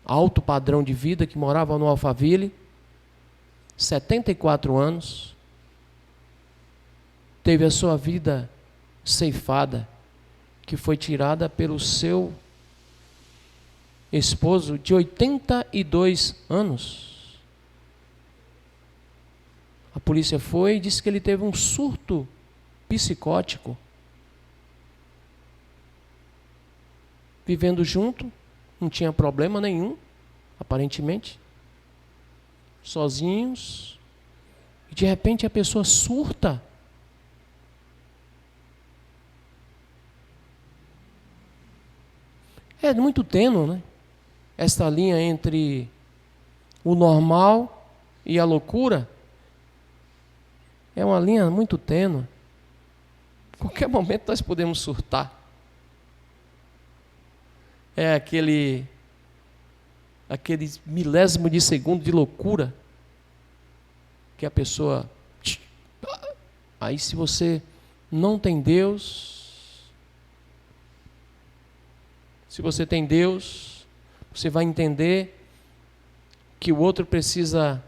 alto padrão de vida, que morava no Alphaville, 74 anos, teve a sua vida ceifada, que foi tirada pelo seu esposo de 82 anos. A polícia foi e disse que ele teve um surto psicótico. Vivendo junto, não tinha problema nenhum, aparentemente. Sozinhos. E de repente a pessoa surta. É muito tênue, né? Esta linha entre o normal e a loucura é uma linha muito tênue. A qualquer momento nós podemos surtar. É aquele milésimo de segundo de loucura que a pessoa... Aí, se você não tem Deus, se você tem Deus, você vai entender que o outro precisa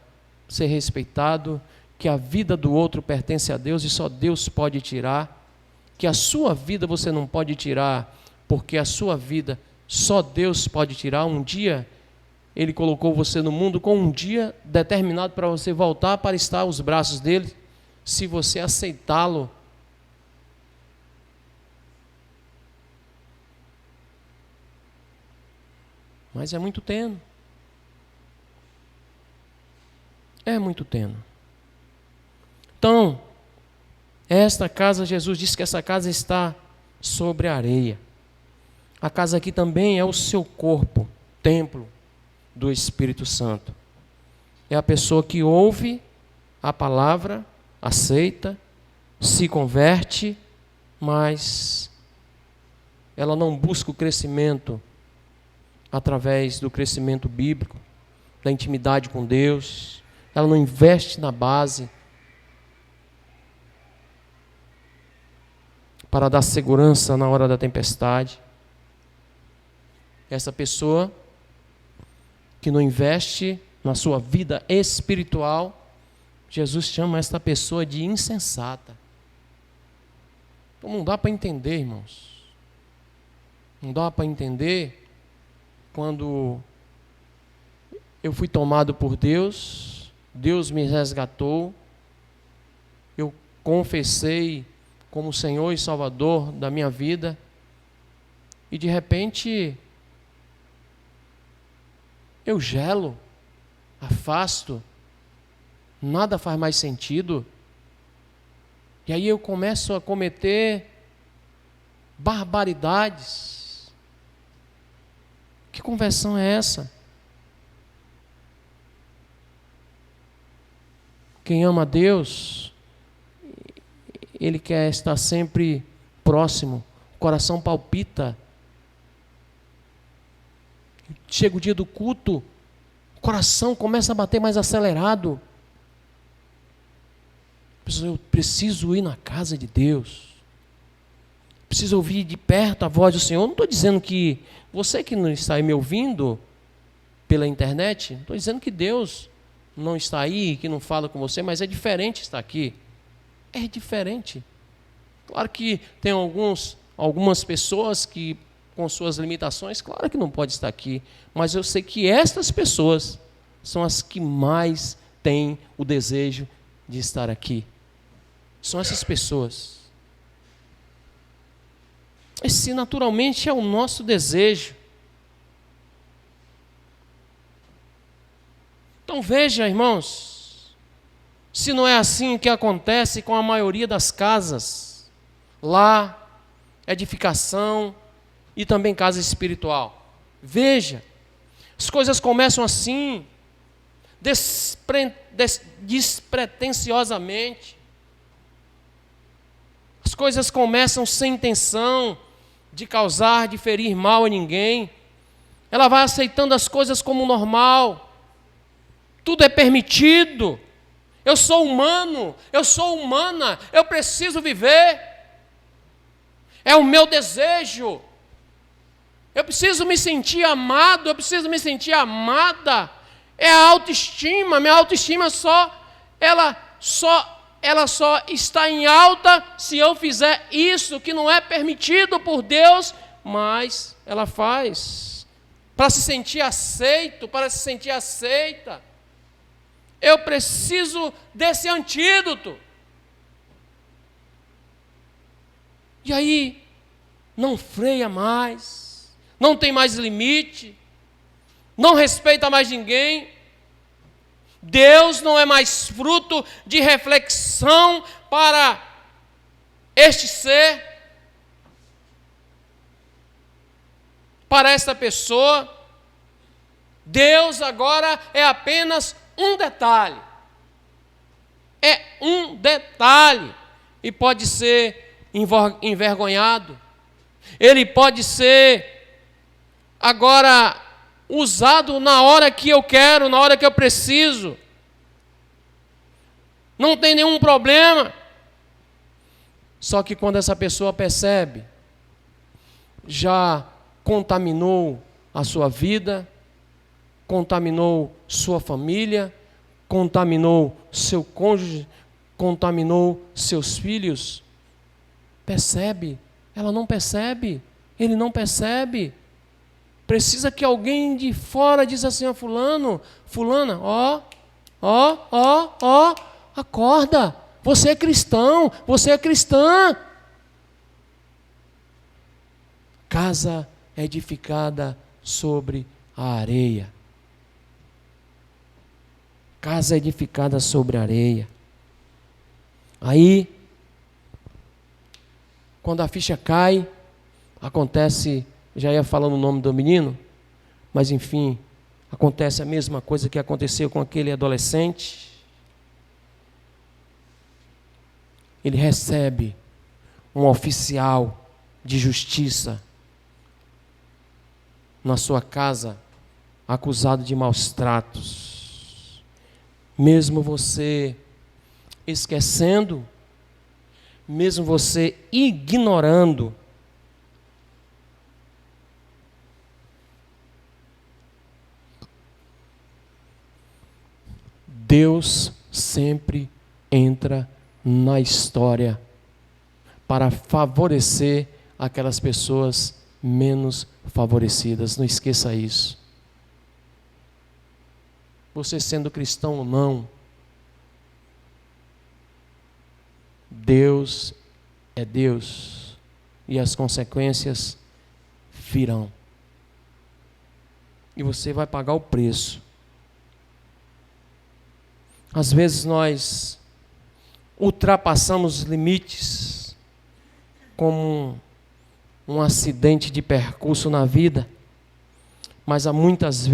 ser respeitado, que a vida do outro pertence a Deus e só Deus pode tirar, que a sua vida você não pode tirar, porque a sua vida só Deus pode tirar. Um dia Ele colocou você no mundo com um dia determinado para você voltar para estar aos braços dele, se você aceitá-lo. Mas é muito tênue. É muito tênue. Então, Esta casa, Jesus disse que essa casa está sobre a areia. A casa aqui também é o seu corpo, templo do Espírito Santo. É a pessoa que ouve a palavra, aceita, se converte, mas ela não busca o crescimento através do crescimento bíblico, da intimidade com Deus. Ela não investe na base para dar segurança na hora da tempestade. Essa pessoa que não investe na sua vida espiritual, Jesus chama esta pessoa de insensata. Então não dá para entender, irmãos. Não dá para entender quando eu fui tomado por Deus, Deus me resgatou, eu confessei como Senhor e Salvador da minha vida, e de repente eu gelo, afasto, nada faz mais sentido, e aí eu começo a cometer barbaridades. Que conversão é essa? Quem ama a Deus, ele quer estar sempre próximo, o coração palpita. Chega o dia do culto, o coração começa a bater mais acelerado. Eu preciso ir na casa de Deus, preciso ouvir de perto a voz do Senhor. Não estou dizendo que você que não está aí me ouvindo pela internet, não estou dizendo que Deus não está aí, que não fala com você, mas é diferente estar aqui. É diferente. Claro que tem algumas pessoas que, com suas limitações, claro que não pode estar aqui, mas eu sei que estas pessoas são as que mais têm o desejo de estar aqui. São essas pessoas. Esse naturalmente é o nosso desejo. Então veja, irmãos, se não é assim que acontece com a maioria das casas, lá, edificação e também casa espiritual. Veja, as coisas começam assim, despretensiosamente. As coisas começam sem intenção de causar, de ferir mal a ninguém. Ela vai aceitando as coisas como normal. Tudo é permitido. Eu sou humano, eu sou humana, eu preciso viver. É o meu desejo. Eu preciso me sentir amado, eu preciso me sentir amada. É a autoestima, minha autoestima ela só está em alta se eu fizer isso que não é permitido por Deus, mas ela faz para se sentir aceito, para se sentir aceita. Eu preciso desse antídoto. E aí, não freia mais, não tem mais limite, não respeita mais ninguém. Deus não é mais fruto de reflexão para este ser, para esta pessoa. Deus agora é apenas um detalhe. É um detalhe. E pode ser envergonhado. Ele pode ser agora usado na hora que eu quero, na hora que eu preciso. Não tem nenhum problema. Só que quando essa pessoa percebe, já contaminou a sua vida, contaminou sua família, contaminou seu cônjuge, contaminou seus filhos. Percebe? Ela não percebe, ele não percebe. Precisa que alguém de fora diz assim: ó, fulano, fulana, acorda, você é cristão, você é cristã. Casa edificada sobre a areia. Casa edificada sobre a areia. Aí, quando a ficha cai, acontece, já ia falando o nome do menino, mas enfim, acontece a mesma coisa que aconteceu com aquele adolescente. Ele recebe um oficial de justiça na sua casa, acusado de maus tratos. Mesmo você esquecendo, mesmo você ignorando, Deus sempre entra na história para favorecer aquelas pessoas menos favorecidas. Não esqueça isso. Você sendo cristão ou não, Deus é Deus e as consequências virão. E você vai pagar o preço. Às vezes nós ultrapassamos os limites como um acidente de percurso na vida, mas há muitas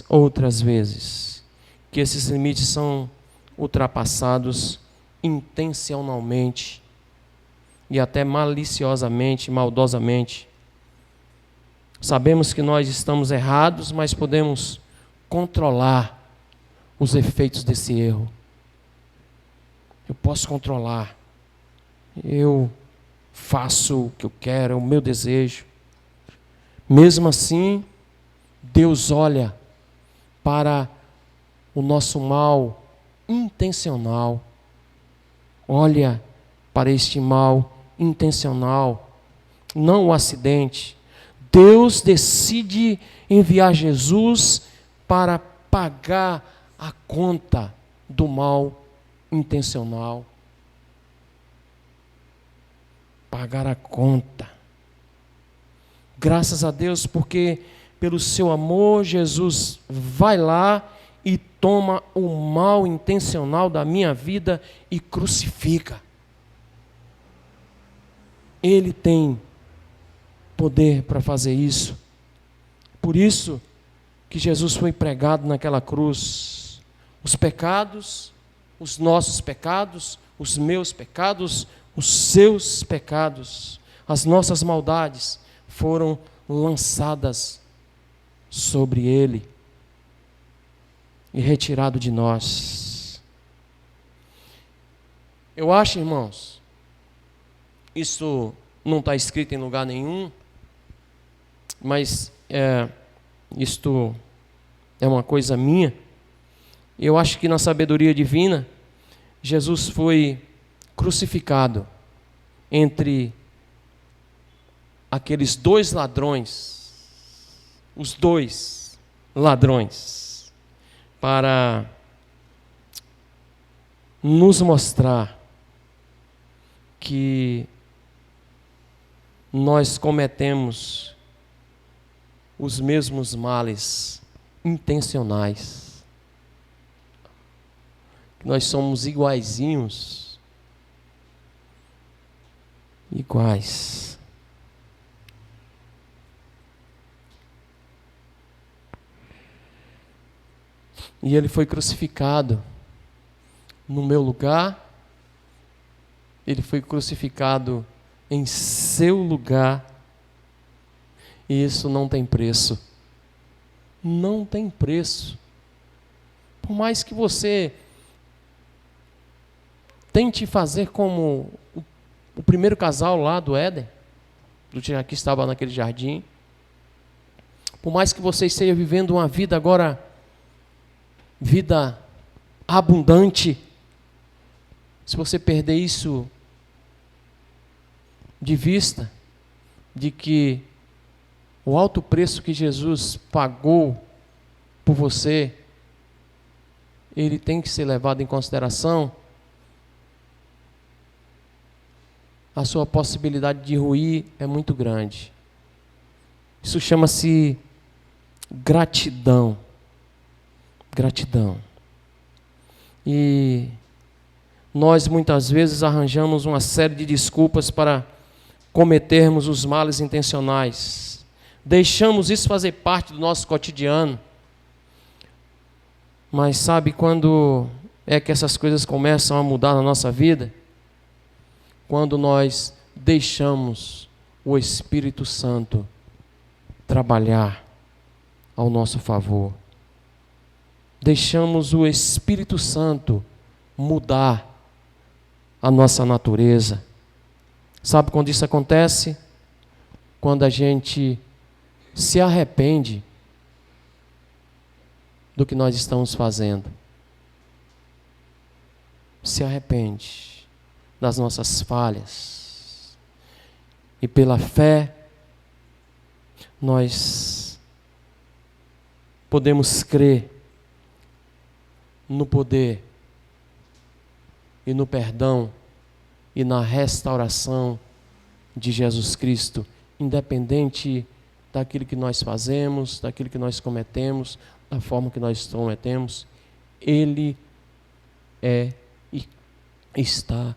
outras vezes, que esses limites são ultrapassados intencionalmente e até maliciosamente, maldosamente. Sabemos que nós estamos errados, mas podemos controlar os efeitos desse erro. Eu posso controlar. Eu faço o que eu quero, é o meu desejo. Mesmo assim, Deus olha para o nosso mal intencional. Olha para este mal intencional, não o acidente. Deus decide enviar Jesus para pagar a conta do mal intencional. Pagar a conta. Graças a Deus, porque pelo seu amor, Jesus vai lá e toma o mal intencional da minha vida e crucifica. Ele tem poder para fazer isso. Por isso que Jesus foi pregado naquela cruz. Os pecados, os nossos pecados, os meus pecados, os seus pecados, as nossas maldades foram lançadas sobre ele e retirado de nós. Eu acho, irmãos, isso não está escrito em lugar nenhum, mas isto é uma coisa minha. Eu acho que na sabedoria divina, Jesus foi crucificado entre aqueles dois ladrões, os dois ladrões, para nos mostrar que nós cometemos os mesmos males intencionais. Nós somos iguaizinhos. Iguais. E ele foi crucificado no meu lugar. Ele foi crucificado em seu lugar. E isso não tem preço. Não tem preço. Por mais que você tente fazer como o primeiro casal lá do Éden, que estava naquele jardim, por mais que você esteja vivendo uma vida agora, vida abundante, se você perder isso de vista, de que o alto preço que Jesus pagou por você, ele tem que ser levado em consideração, a sua possibilidade de ruir é muito grande. Isso chama-se gratidão. Gratidão. E nós muitas vezes arranjamos uma série de desculpas para cometermos os males intencionais. Deixamos isso fazer parte do nosso cotidiano. Mas sabe quando é que essas coisas começam a mudar na nossa vida? Quando nós deixamos o Espírito Santo trabalhar ao nosso favor. Deixamos o Espírito Santo mudar a nossa natureza. Sabe quando isso acontece? Quando a gente se arrepende do que nós estamos fazendo. Se arrepende das nossas falhas. E pela fé, nós podemos crer no poder e no perdão e na restauração de Jesus Cristo, independente daquilo que nós fazemos, daquilo que nós cometemos, da forma que nós cometemos. Ele é e está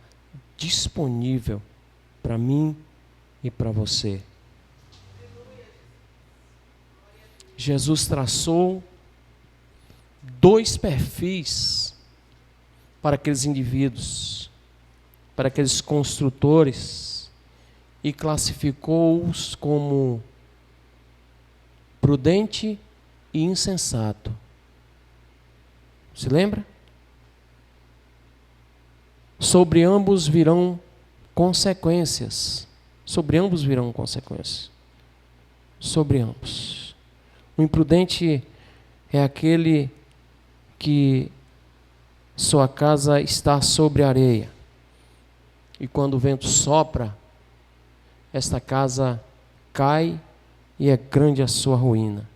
disponível para mim e para você. Jesus traçou 2 perfis para aqueles indivíduos, para aqueles construtores, e classificou-os como prudente e insensato. Se lembra? Sobre ambos virão consequências. Sobre ambos virão consequências. Sobre ambos. O imprudente é aquele que sua casa está sobre areia. E quando o vento sopra, esta casa cai e é grande a sua ruína.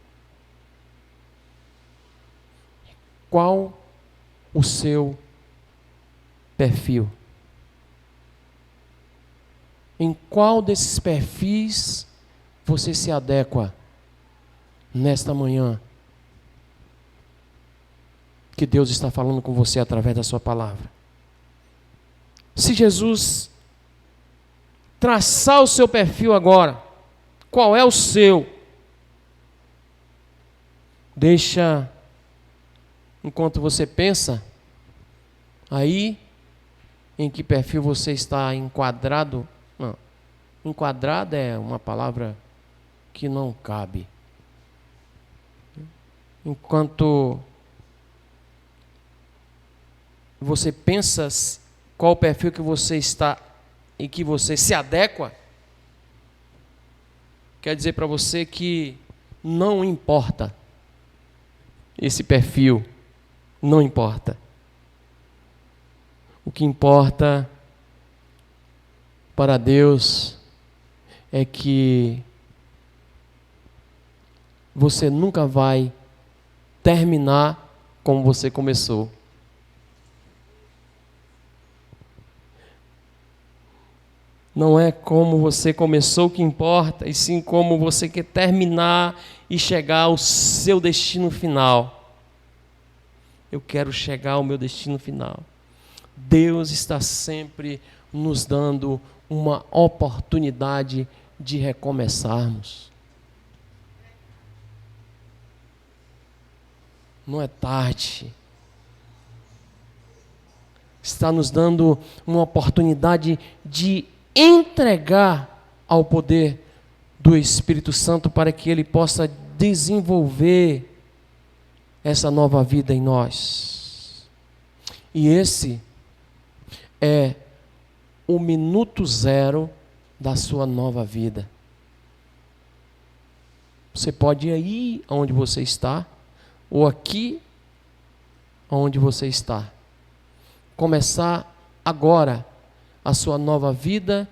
Qual o seu perfil? Em qual desses perfis você se adequa nesta manhã que Deus está falando com você através da sua palavra? Se Jesus traçar o seu perfil agora, qual é o seu? Deixa, enquanto você pensa, aí em que perfil você está enquadrado. Não, enquadrado é uma palavra que não cabe. Enquanto você pensa qual o perfil que você está, em que você se adequa, quer dizer para você que não importa esse perfil, não importa. O que importa para Deus é que você nunca vai terminar como você começou. Não é como você começou que importa, e sim como você quer terminar e chegar ao seu destino final. Eu quero chegar ao meu destino final. Deus está sempre nos dando uma oportunidade de recomeçarmos. Não é tarde. Está nos dando uma oportunidade de entregar ao poder do Espírito Santo para que Ele possa desenvolver essa nova vida em nós. E esse é o minuto zero da sua nova vida. Você pode ir aí onde você está, ou aqui onde você está. Começar agora a sua nova vida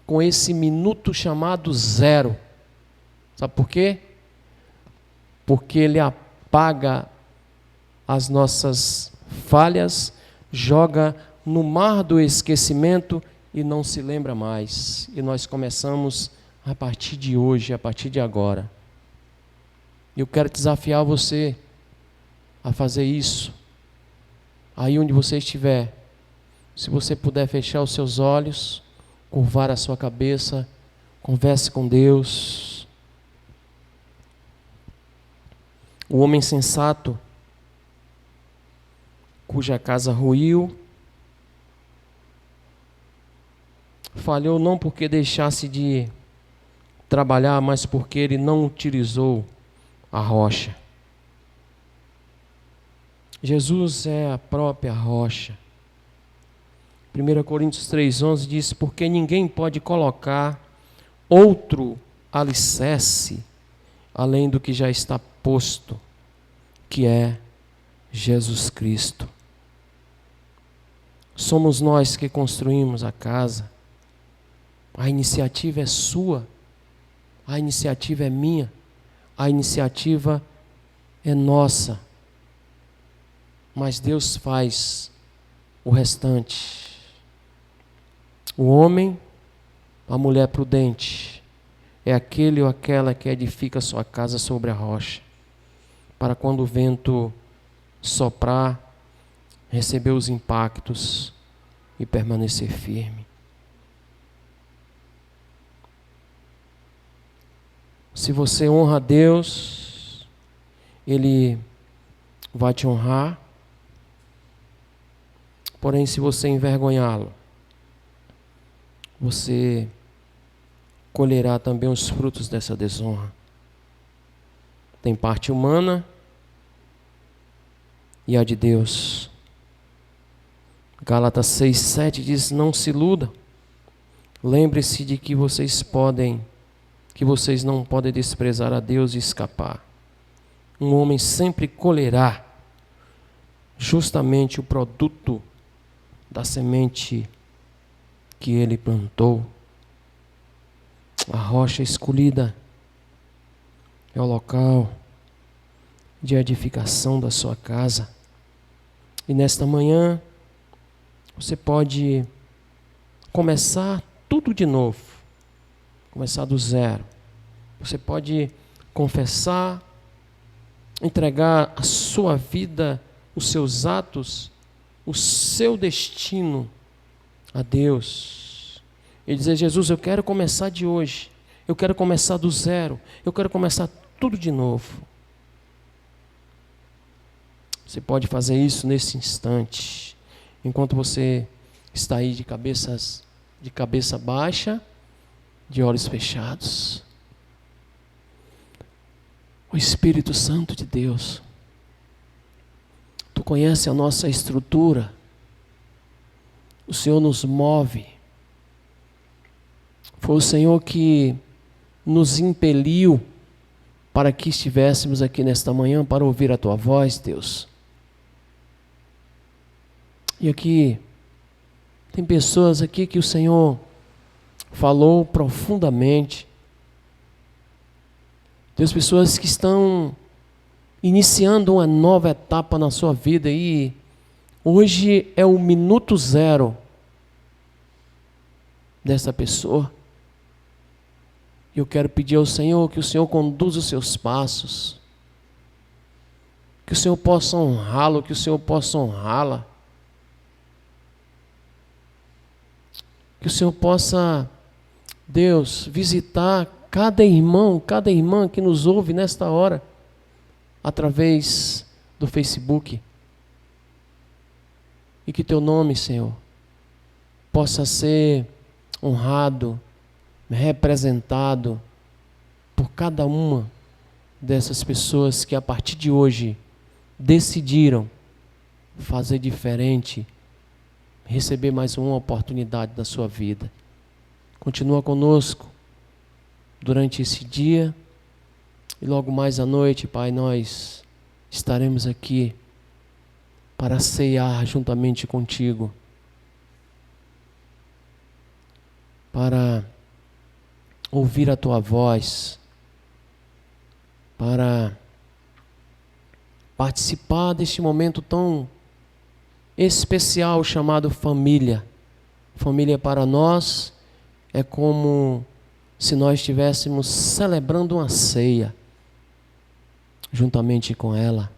com esse minuto chamado zero. Sabe por quê? Porque Ele apaga as nossas falhas, joga no mar do esquecimento e não se lembra mais. E nós começamos a partir de hoje, a partir de agora. Eu quero desafiar você a fazer isso. Aí onde você estiver, Se você puder fechar os seus olhos, curvar a sua cabeça, converse com Deus. O homem sensato, cuja casa ruiu, falhou não porque deixasse de trabalhar, mas porque ele não utilizou a rocha. Jesus é a própria rocha. 1 Coríntios 3,11 diz: porque ninguém pode colocar outro alicerce além do que já está posto, que é Jesus Cristo. Somos nós que construímos a casa. A iniciativa é sua, a iniciativa é minha, a iniciativa é nossa. Mas Deus faz o restante. O homem, a mulher prudente, é aquele ou aquela que edifica sua casa sobre a rocha, para quando o vento soprar, receber os impactos e permanecer firme. Se você honra a Deus, Ele vai te honrar. Porém, se você envergonhá-lo, você colherá também os frutos dessa desonra. Tem parte humana e a de Deus. Gálatas 6:7 diz: não se iludam. Lembre-se de que vocês não podem desprezar a Deus e escapar. Um homem sempre colherá justamente o produto da semente que ele plantou. A rocha escolhida é o local de edificação da sua casa. E nesta manhã, você pode começar tudo de novo, começar do zero. Você pode confessar, entregar a sua vida, os seus atos, o seu destino a Deus. E dizer: Jesus, eu quero começar de hoje, eu quero começar do zero, eu quero começar tudo de novo. Você pode fazer isso nesse instante, enquanto você está aí de cabeça baixa, de olhos fechados. O Espírito Santo de Deus, Tu conhece a nossa estrutura, o Senhor nos move. Foi o Senhor que nos impeliu para que estivéssemos aqui nesta manhã para ouvir a Tua voz, Deus. E aqui, tem pessoas aqui que o Senhor falou profundamente. Tem pessoas que estão iniciando uma nova etapa na sua vida e hoje é o minuto zero dessa pessoa. Eu quero pedir ao Senhor que o Senhor conduza os seus passos, que o Senhor possa honrá-lo, que o Senhor possa honrá-la, que o Senhor possa, Deus, visitar cada irmão, cada irmã que nos ouve nesta hora, através do Facebook. E que Teu nome, Senhor, possa ser honrado, representado por cada uma dessas pessoas que a partir de hoje decidiram fazer diferente, receber mais uma oportunidade da sua vida. Continua conosco durante esse dia e logo mais à noite, Pai, nós estaremos aqui para ceiar juntamente contigo, para ouvir a Tua voz, para participar deste momento tão especial chamado família. Família para nós é como se nós estivéssemos celebrando uma ceia juntamente com ela.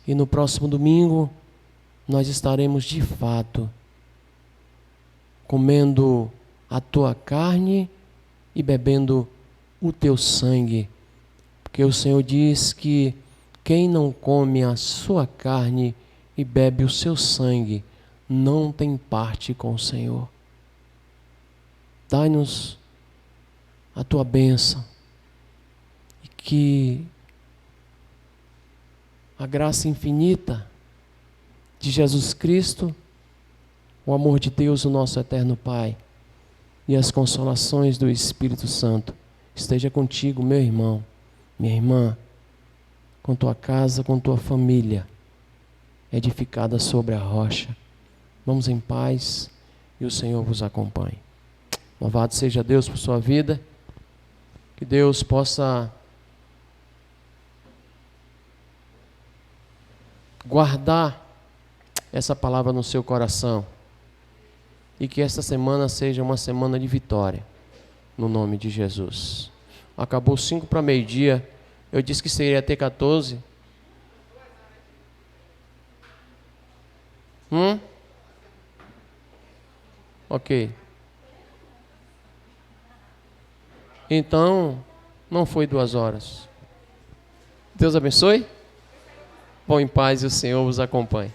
E no próximo domingo nós estaremos de fato comendo a tua carne e bebendo o teu sangue. Porque o Senhor diz que quem não come a sua carne e bebe o seu sangue não tem parte com o Senhor. Dai-nos a tua bênção e que a graça infinita de Jesus Cristo, o amor de Deus, o nosso eterno Pai, e as consolações do Espírito Santo esteja contigo, meu irmão, minha irmã, com tua casa, com tua família, edificada sobre a rocha. Vamos em paz e o Senhor vos acompanhe. Louvado seja Deus por sua vida. Que Deus possa guardar essa palavra no seu coração. E que esta semana seja uma semana de vitória, no nome de Jesus. Acabou 5 para meio-dia. Eu disse que seria até 14. Ok. Então, não foi 2 horas. Deus abençoe. Vão em paz e o Senhor vos acompanhe.